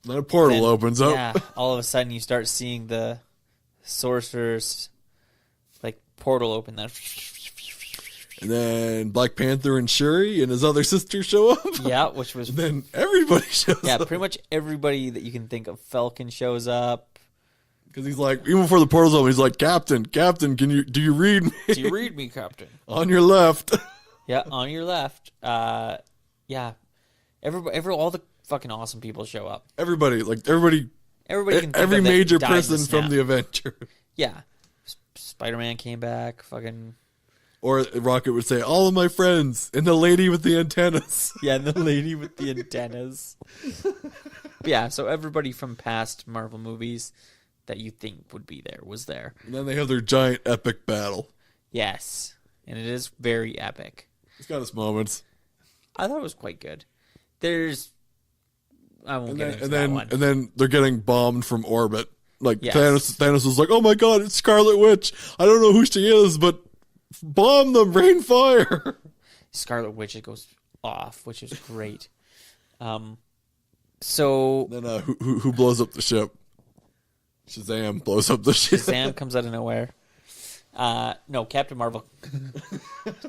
Speaker 1: then a portal opens up.
Speaker 2: Yeah, all of a sudden you start seeing the sorcerer's portal open there.
Speaker 1: And then Black Panther and Shuri and his other sister show up.
Speaker 2: Yeah, which was...
Speaker 1: And then everybody shows up.
Speaker 2: Yeah, pretty much everybody that you can think of. Falcon shows up.
Speaker 1: Because he's even before the portal's open, he's like, Captain, do you read me?
Speaker 2: Do you read me, Captain?
Speaker 1: On your left.
Speaker 2: Yeah, on your left. Yeah. All the fucking awesome people show up.
Speaker 1: Everybody can think every
Speaker 2: of
Speaker 1: major
Speaker 2: that
Speaker 1: person from the Avengers.
Speaker 2: Yeah. Spider-Man came back, fucking...
Speaker 1: Or Rocket would say, all of my friends, and the lady with the antennas.
Speaker 2: Yeah, and the lady with the antennas. Yeah, so everybody from past Marvel movies that you think would be there was there.
Speaker 1: And then they have their giant epic battle.
Speaker 2: Yes, and it is very epic.
Speaker 1: It's got its moments.
Speaker 2: I thought it was quite good. I won't get into
Speaker 1: that
Speaker 2: one.
Speaker 1: And then they're getting bombed from orbit.
Speaker 2: Yes.
Speaker 1: Thanos was like, oh my god, it's Scarlet Witch. I don't know who she is, but bomb them, rain fire.
Speaker 2: Scarlet Witch goes off, which is great. So
Speaker 1: then who blows up the ship? Shazam blows up the ship.
Speaker 2: Shazam comes out of nowhere. No, Captain Marvel.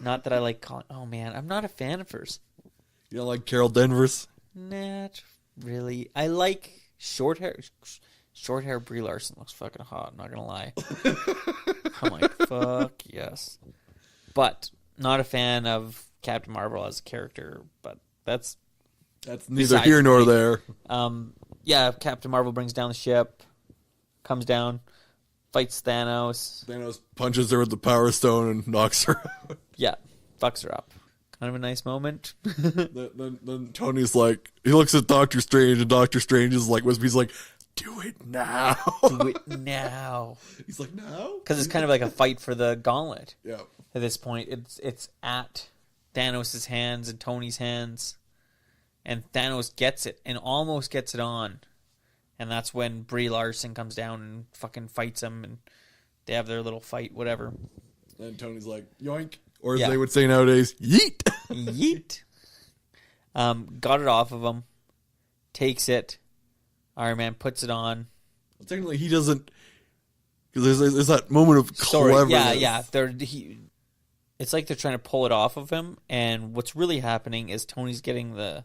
Speaker 2: Not that I like calling... Oh, man, I'm not a fan of hers.
Speaker 1: You don't like Carol Danvers?
Speaker 2: Not really. I like short hair. Short hair Brie Larson looks fucking hot, I'm not gonna lie. I'm like, fuck yes. But not a fan of Captain Marvel as a character, but that's
Speaker 1: neither here nor there.
Speaker 2: Yeah, Captain Marvel brings down the ship, comes down, fights Thanos.
Speaker 1: Thanos punches her with the Power Stone and knocks her out.
Speaker 2: Yeah, fucks her up. Kind of a nice moment.
Speaker 1: then Tony's like, he looks at Doctor Strange, and Doctor Strange is like, he's like, do it now.
Speaker 2: Do it now.
Speaker 1: He's like, now?
Speaker 2: Because it's kind of like a fight for the gauntlet.
Speaker 1: Yeah.
Speaker 2: At this point, it's at Thanos' hands and Tony's hands. And Thanos gets it and almost gets it on. And that's when Brie Larson comes down and fucking fights him. And they have their little fight, whatever.
Speaker 1: Then Tony's like, yoink. Or as they would say nowadays, yeet.
Speaker 2: Yeet. Got it off of him. Takes it. Iron Man puts it on.
Speaker 1: Technically, he doesn't. Because there's that moment of cleverness.
Speaker 2: Yeah. It's like they're trying to pull it off of him, and what's really happening is Tony's getting the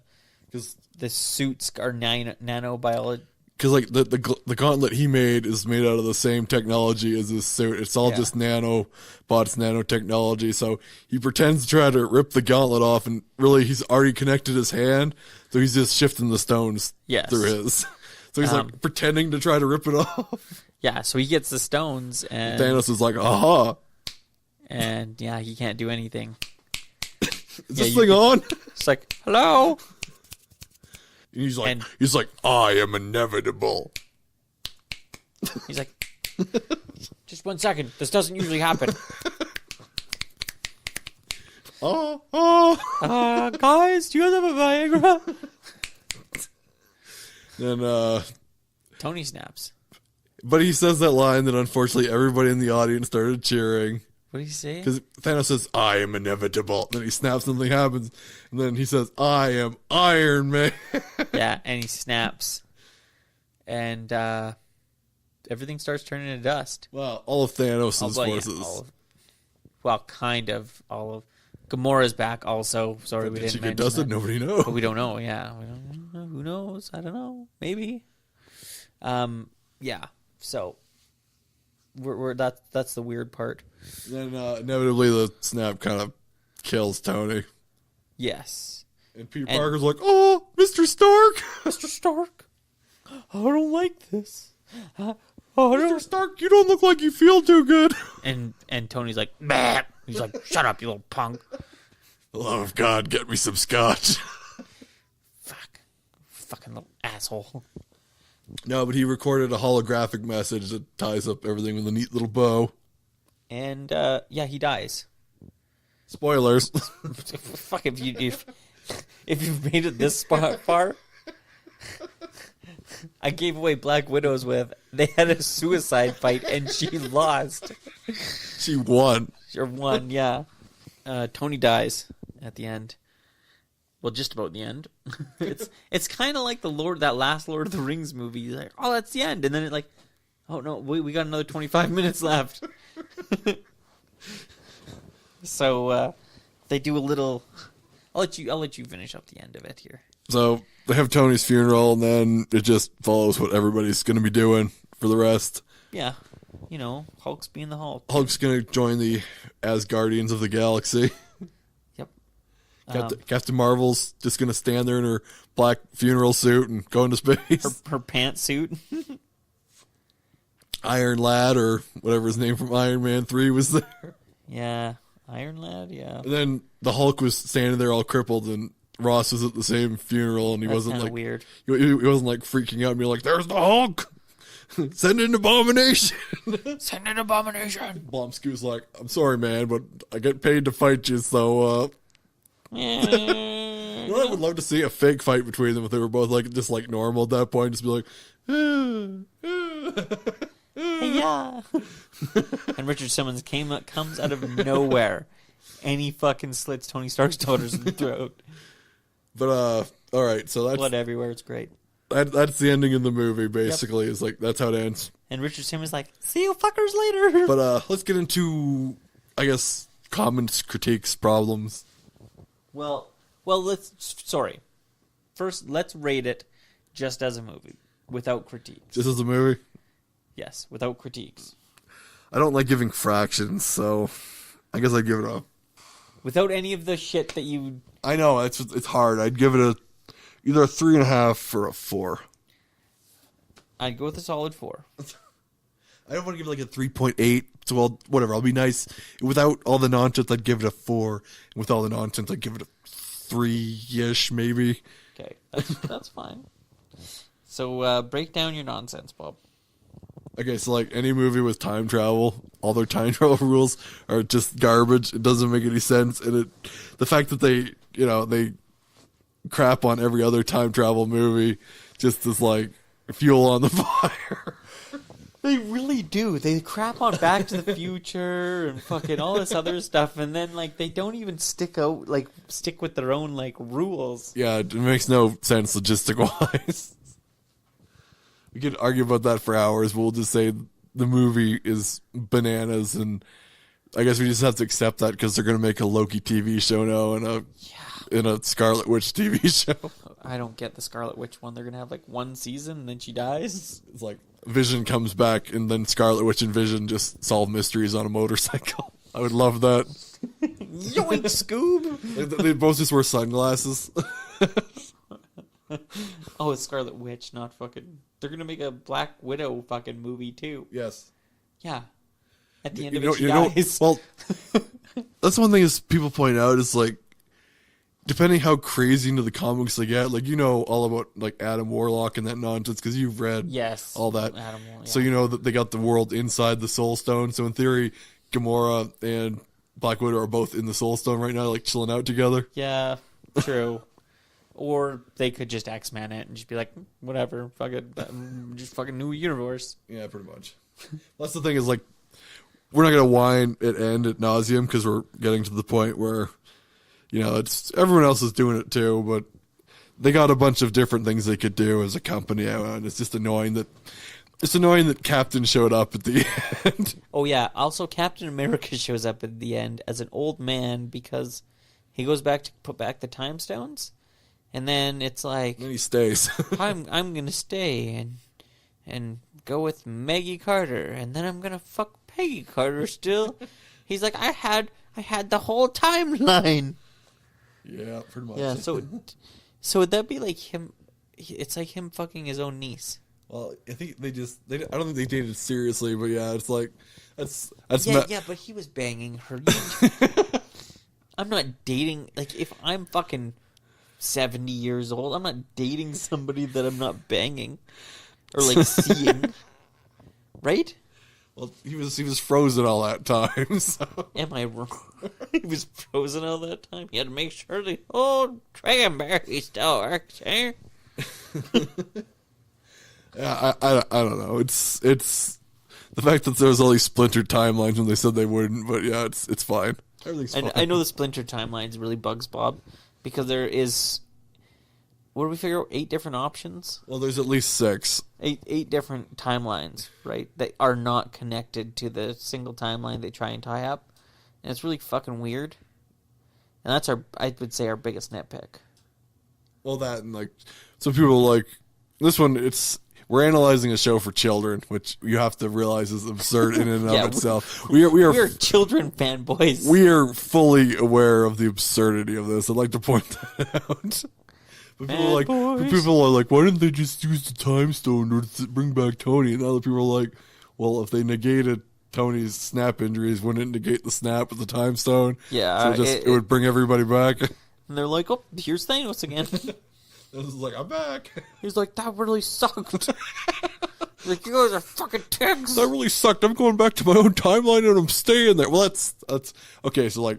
Speaker 2: suits are nanobiology.
Speaker 1: Because like the gauntlet he made is made out of the same technology as his suit. It's all just nanobots, nanotechnology. So he pretends to try to rip the gauntlet off, and really he's already connected his hand, so he's just shifting the stones through his. So he's like pretending to try to rip it off.
Speaker 2: Yeah, so he gets the stones, and
Speaker 1: Thanos is like, aha.
Speaker 2: And he can't do anything.
Speaker 1: Is this thing on?
Speaker 2: It's like, hello.
Speaker 1: And he's like, I am inevitable.
Speaker 2: He's like, just 1 second. This doesn't usually happen. Guys, do you guys have a Viagra?
Speaker 1: Then
Speaker 2: Tony snaps.
Speaker 1: But he says that line that unfortunately everybody in the audience started cheering.
Speaker 2: What did he say?
Speaker 1: Because Thanos says, I am inevitable. Then he snaps, something happens. And then he says, I am Iron Man.
Speaker 2: Yeah, and he snaps. And everything starts turning to dust.
Speaker 1: Well, all of Thanos' forces.
Speaker 2: Kind of. All of Gamora's back also. Sorry, we didn't mention
Speaker 1: dusted?
Speaker 2: that.
Speaker 1: Nobody knows.
Speaker 2: But we don't know, yeah. We don't know. Who knows? I don't know. Maybe. Yeah. So that's the weird part.
Speaker 1: Then inevitably the snap kind of kills Tony.
Speaker 2: Yes.
Speaker 1: And Peter Parker's like, oh, Mr. Stark.
Speaker 2: Mr. Stark, I don't like this.
Speaker 1: Mr. Stark, you don't look like you feel too good.
Speaker 2: And Tony's like, bah. He's like, shut up, you little punk.
Speaker 1: For the love of God, get me some scotch.
Speaker 2: Fucking little asshole.
Speaker 1: No, but he recorded a holographic message that ties up everything with a neat little bow.
Speaker 2: And he dies.
Speaker 1: Spoilers.
Speaker 2: Fuck, if you've made it this far. I gave away Black Widows they had a suicide fight and she lost.
Speaker 1: She won.
Speaker 2: She won, yeah. Tony dies at the end. Well, just about the end. It's kind of like that last Lord of the Rings movie. You're like, oh, that's the end, and then it's like, oh no, we got another 25 minutes left. So they do a little. I'll let you finish up the end of it here.
Speaker 1: So they have Tony's funeral, and then it just follows what everybody's going to be doing for the rest.
Speaker 2: Yeah, Hulk's being the Hulk.
Speaker 1: Hulk's going to join the Asgardians of the Galaxy. Captain Marvel's just going to stand there in her black funeral suit and go into space.
Speaker 2: Her pantsuit.
Speaker 1: Iron Lad, or whatever his name from Iron Man 3 was there.
Speaker 2: Yeah, Iron Lad, yeah.
Speaker 1: And then the Hulk was standing there all crippled, and Ross was at the same funeral, and he wasn't like
Speaker 2: weird.
Speaker 1: He wasn't like freaking out and be like, "There's the Hulk! Send an abomination!
Speaker 2: Send an abomination!"
Speaker 1: Blomsky was like, "I'm sorry, man, but I get paid to fight you, so." I would love to see a fake fight between them if they were both just like normal at that point. Just be like,
Speaker 2: yeah. And Richard Simmons comes out of nowhere, and he fucking slits Tony Stark's daughter's throat.
Speaker 1: But all right, so that's
Speaker 2: blood everywhere. It's great.
Speaker 1: That's the ending of the movie. Basically, It's like that's how it ends.
Speaker 2: And Richard Simmons like, see you fuckers later.
Speaker 1: But let's get into, I guess, comments, critiques, problems.
Speaker 2: Well, first, let's rate it just as a movie, without critiques.
Speaker 1: Just as a movie?
Speaker 2: Yes, without critiques.
Speaker 1: I don't like giving fractions, so I guess I'd give it a...
Speaker 2: Without any of the shit that you...
Speaker 1: I know, it's hard. I'd give it either a 3.5 or a 4.
Speaker 2: I'd go with a solid 4.
Speaker 1: I don't want to give it like a 3.8. So, well, whatever. I'll be nice. Without all the nonsense, I'd give it a 4. And with all the nonsense, I'd give it a 3-ish, maybe.
Speaker 2: Okay, that's fine. So, break down your nonsense, Bob.
Speaker 1: Okay, so like any movie with time travel, all their time travel rules are just garbage. It doesn't make any sense. And the fact that they crap on every other time travel movie just is like fuel on the fire.
Speaker 2: They really do. They crap on Back to the Future and fucking all this other stuff, and then like they don't even stick with their own like rules.
Speaker 1: Yeah, it makes no sense logistic wise. We could argue about that for hours, but we'll just say the movie is bananas, and I guess we just have to accept that because they're going to make a Loki TV show now and a Scarlet Witch TV show.
Speaker 2: I don't get the Scarlet Witch one. They're going to have like one season and then she dies.
Speaker 1: It's like Vision comes back and then Scarlet Witch and Vision just solve mysteries on a motorcycle. I would love that.
Speaker 2: Yoink, Scoob!
Speaker 1: They both just wear sunglasses.
Speaker 2: Oh, it's Scarlet Witch, not fucking... They're going to make a Black Widow fucking movie too.
Speaker 1: Yes.
Speaker 2: Yeah. At the end of it, she dies.
Speaker 1: Well, that's one thing is people point out is like, depending how crazy into the comics they get, like, you know all about like Adam Warlock and that nonsense because you've read all that.
Speaker 2: Adam Warlock, yeah.
Speaker 1: So you know that they got the world inside the Soul Stone. So in theory, Gamora and Black Widow are both in the Soul Stone right now, like chilling out together.
Speaker 2: Yeah, true. Or they could just X-Men it and just be like, whatever, fuck it, just fucking new universe.
Speaker 1: Yeah, pretty much. That's the thing is like, we're not gonna whine at end at nauseum because we're getting to the point where, you know, it's everyone else is doing it too, but they got a bunch of different things they could do as a company, and it's just annoying that Captain showed up at the end.
Speaker 2: Oh yeah, also Captain America shows up at the end as an old man because he goes back to put back the time stones, and then it's like,
Speaker 1: and then he stays.
Speaker 2: I'm gonna stay and go with Maggie Carter, and then I'm gonna fuck Peggy Carter still. He's like, I had the whole timeline.
Speaker 1: Yeah, pretty much.
Speaker 2: Yeah, so would that be like him? It's like him fucking his own niece.
Speaker 1: Well, I think I don't think they dated seriously, but yeah, it's like that's
Speaker 2: yeah, but he was banging her. I'm not dating, like, if I'm fucking 70 years old, I'm not dating somebody that I'm not banging or like seeing, right?
Speaker 1: Well, he was frozen all that time. So.
Speaker 2: Am I wrong? He was frozen all that time. He had to make sure the old Dragonberry still works, eh?
Speaker 1: Yeah, I don't know. It's the fact that there was all these splintered timelines when they said they wouldn't, but yeah, it's fine. Everything's fine.
Speaker 2: I know the splintered timelines really bugs Bob because there is, what did we figure out? 8 different options.
Speaker 1: Well, there's at least 6.
Speaker 2: Eight different timelines, right? That are not connected to the single timeline they try and tie up, and it's really fucking weird. And that's I would say our biggest nitpick.
Speaker 1: Well, that and like some people like this one. We're analyzing a show for children, which you have to realize is absurd in and of itself. We're
Speaker 2: children fanboys.
Speaker 1: We are fully aware of the absurdity of this. I'd like to point that out. But people are like, why didn't they just use the time stone to bring back Tony? And other people are like, well, if they negated Tony's snap injuries, wouldn't it negate the snap of the time stone?
Speaker 2: Yeah.
Speaker 1: So it would bring everybody back.
Speaker 2: And they're like, oh, here's Thanos again.
Speaker 1: This is like, I'm back.
Speaker 2: He's like, that really sucked. Like, you guys are fucking ticks.
Speaker 1: That really sucked. I'm going back to my own timeline and I'm staying there. Well, that's okay. So like,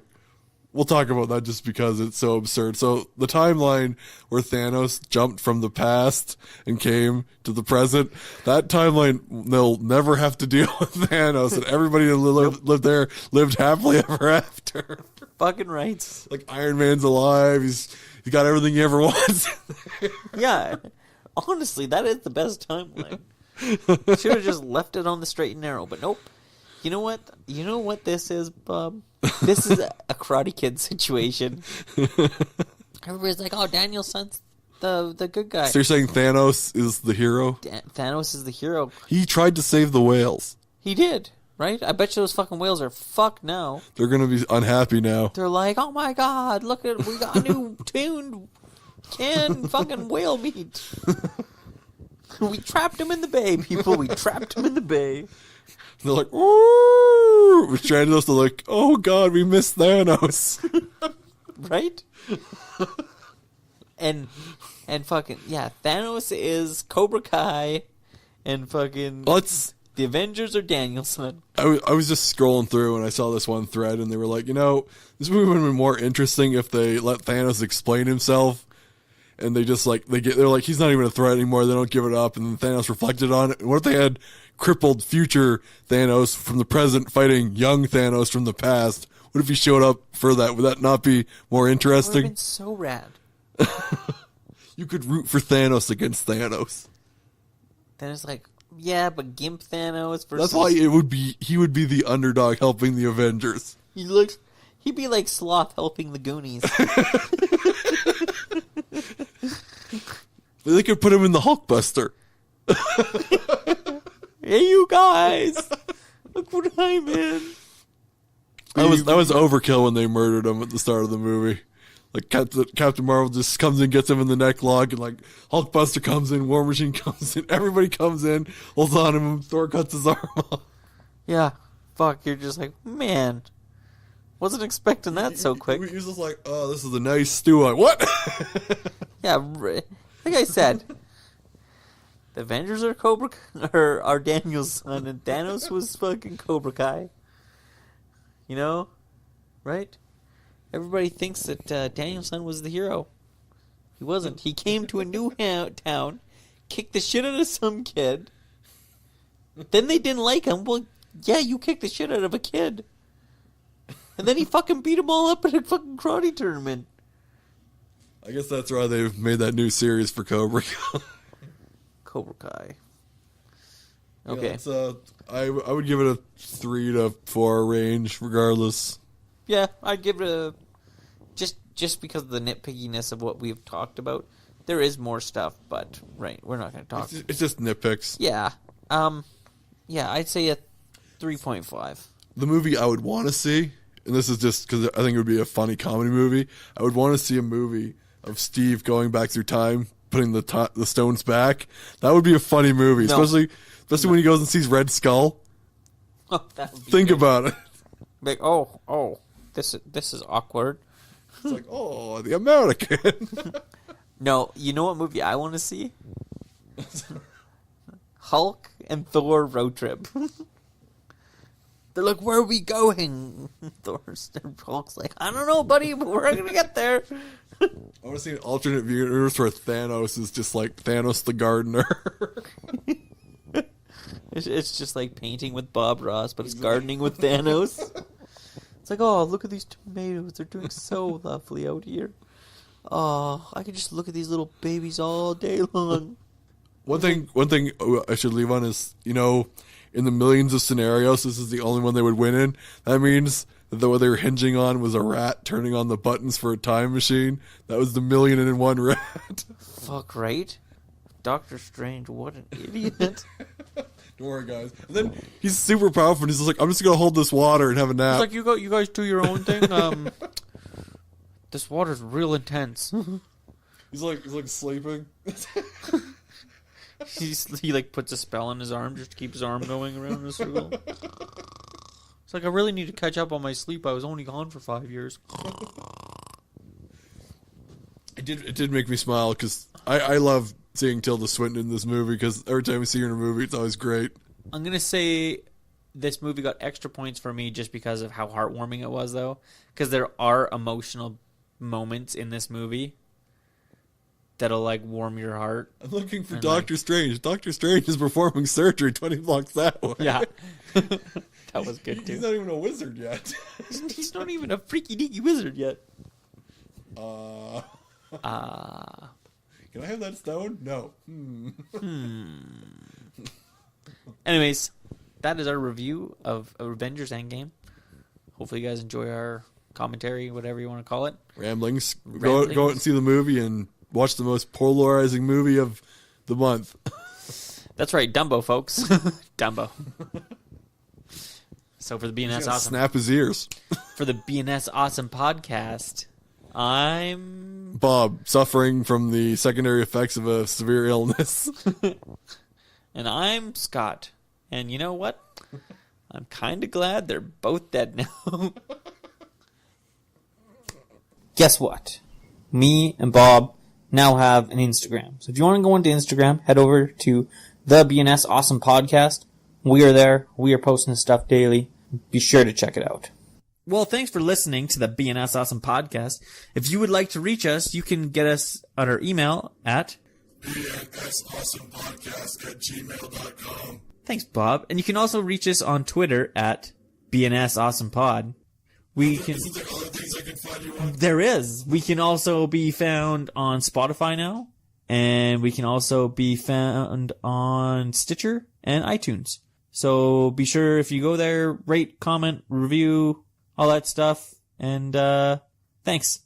Speaker 1: we'll talk about that just because it's so absurd. So the timeline where Thanos jumped from the past and came to the present, that timeline, they'll never have to deal with Thanos, and everybody that lived there lived happily ever after.
Speaker 2: Fucking right.
Speaker 1: Like Iron Man's alive. He's got everything he ever wants.
Speaker 2: Yeah. Honestly, that is the best timeline. Should have just left it on the straight and narrow, but nope. You know what? You know what this is, Bob? This is a Karate Kid situation. Everybody's like, oh, Danielson's the good guy.
Speaker 1: So you're saying Thanos is the hero?
Speaker 2: Thanos is the hero.
Speaker 1: He tried to save the whales.
Speaker 2: He did, right? I bet you those fucking whales are fucked now.
Speaker 1: They're going to be unhappy now.
Speaker 2: They're like, oh my god, look at, we got a new tuned canned fucking whale meat. We trapped him in the bay, people. We trapped him in the bay.
Speaker 1: They're like, ooh! We're trying to like, oh god, we missed Thanos.
Speaker 2: Right? and fucking, yeah, Thanos is Cobra Kai, and fucking the Avengers are Danielson.
Speaker 1: I was just scrolling through and I saw this one thread and they were like, you know, this movie would have been more interesting if they let Thanos explain himself and they're like, he's not even a threat anymore. They don't give it up, and then Thanos reflected on it. What if they had crippled future Thanos from the present fighting young Thanos from the past? What if he showed up for that? Would that not be more interesting?
Speaker 2: That would have been so rad.
Speaker 1: You could root for Thanos against Thanos.
Speaker 2: Then it's like, yeah, but Gimp Thanos versus...
Speaker 1: That's why he would be the underdog helping the Avengers.
Speaker 2: He'd be like Sloth helping the Goonies.
Speaker 1: They could put him in the Hulkbuster.
Speaker 2: Hey, you guys! Look what I'm in.
Speaker 1: That was overkill when they murdered him at the start of the movie. Like Captain Marvel just comes in, gets him in the neck lock, and like Hulkbuster comes in, War Machine comes in, everybody comes in, holds on to him, Thor cuts his arm off.
Speaker 2: Yeah, fuck, you're just like, man, wasn't expecting that so quick.
Speaker 1: He was just like, oh, this is a nice stew. Like, what?
Speaker 2: Yeah, like I said, the Avengers are Daniel's son, and Thanos was fucking Cobra Kai. You know? Right? Everybody thinks that Daniel's son was the hero. He wasn't. He came to a new town, kicked the shit out of some kid. Then they didn't like him. Well, yeah, you kicked the shit out of a kid. And then he fucking beat them all up at a fucking karate tournament.
Speaker 1: I guess that's why they've made that new series for Cobra.
Speaker 2: Cobra Kai. Okay.
Speaker 1: Yeah, I would give it a 3 to 4 range, regardless.
Speaker 2: Yeah, I'd give it a... Just because of the nitpickiness of what we've talked about. There is more stuff, but, right, we're not going to talk.
Speaker 1: It's just nitpicks.
Speaker 2: Yeah. Yeah, I'd say a 3.5.
Speaker 1: The movie I would want to see, and this is just because I think it would be a funny comedy movie, I would want to see a movie of Steve going back through time, putting the stones back. That would be a funny movie,
Speaker 2: No.
Speaker 1: especially when he goes and sees Red Skull.
Speaker 2: Oh, that would be
Speaker 1: Think
Speaker 2: good.
Speaker 1: about it.
Speaker 2: Like, oh, this is awkward.
Speaker 1: It's like, oh, the American.
Speaker 2: No, you know what movie I want to see? Hulk and Thor road trip. They're like, where are we going? Hulk's like, I don't know, buddy, but we're going to get there.
Speaker 1: I want to see an alternate universe where Thanos is just like Thanos the gardener.
Speaker 2: It's just like painting with Bob Ross, but it's gardening with Thanos. It's like, oh, look at these tomatoes. They're doing so lovely out here. Oh, I can just look at these little babies all day long.
Speaker 1: One thing I should leave on is, in the millions of scenarios, this is the only one they would win in. That means that what they were hinging on was a rat turning on the buttons for a time machine. That was the 1,000,001 rat.
Speaker 2: Fuck, right? Doctor Strange, what an idiot.
Speaker 1: Don't worry, guys. And then he's super powerful, and he's just like, I'm just going to hold this water and have a nap.
Speaker 2: He's like, you guys do your own thing. This water's real intense.
Speaker 1: He's like sleeping.
Speaker 2: He like puts a spell on his arm just to keep his arm going around in a circle. It's like, I really need to catch up on my sleep. I was only gone for 5 years.
Speaker 1: It did make me smile because I love seeing Tilda Swinton in this movie because every time we see her in a movie, it's always great.
Speaker 2: I'm going to say this movie got extra points for me just because of how heartwarming it was, though. Because there are emotional moments in this movie that'll, like, warm your heart.
Speaker 1: I'm looking for Doctor Strange. Doctor Strange is performing surgery 20 blocks that way.
Speaker 2: Yeah. That was good, too.
Speaker 1: He's not even a wizard yet.
Speaker 2: He's not even a freaky-deaky wizard yet.
Speaker 1: Can I have that stone? No.
Speaker 2: Anyways, that is our review of Avengers Endgame. Hopefully you guys enjoy our commentary, whatever you want to call it.
Speaker 1: Ramblings. Go out and see the movie and watch the most polarizing movie of the month.
Speaker 2: That's right, Dumbo, folks. Dumbo. So for the BNS Awesome...
Speaker 1: Snap his ears.
Speaker 2: For the BNS Awesome podcast, I'm...
Speaker 1: Bob, suffering from the secondary effects of a severe illness.
Speaker 2: And I'm Scott. And you know what? I'm kind of glad they're both dead now. Guess what? Me and Bob now have an Instagram. So if you want to go into Instagram, head over to the BNS Awesome Podcast. We are there. We are posting stuff daily. Be sure to check it out. Well, thanks for listening to the BNS Awesome Podcast. If you would like to reach us, you can get us on our email at
Speaker 1: bnsawesomepodcast@gmail.com.
Speaker 2: Thanks, Bob. And you can also reach us on Twitter at BNSAwesomePod. We can.
Speaker 1: There's like other things I can find you on.
Speaker 2: There is. We can also be found on Spotify now, and we can also be found on Stitcher and iTunes. So be sure if you go there, rate, comment, review, all that stuff, and thanks.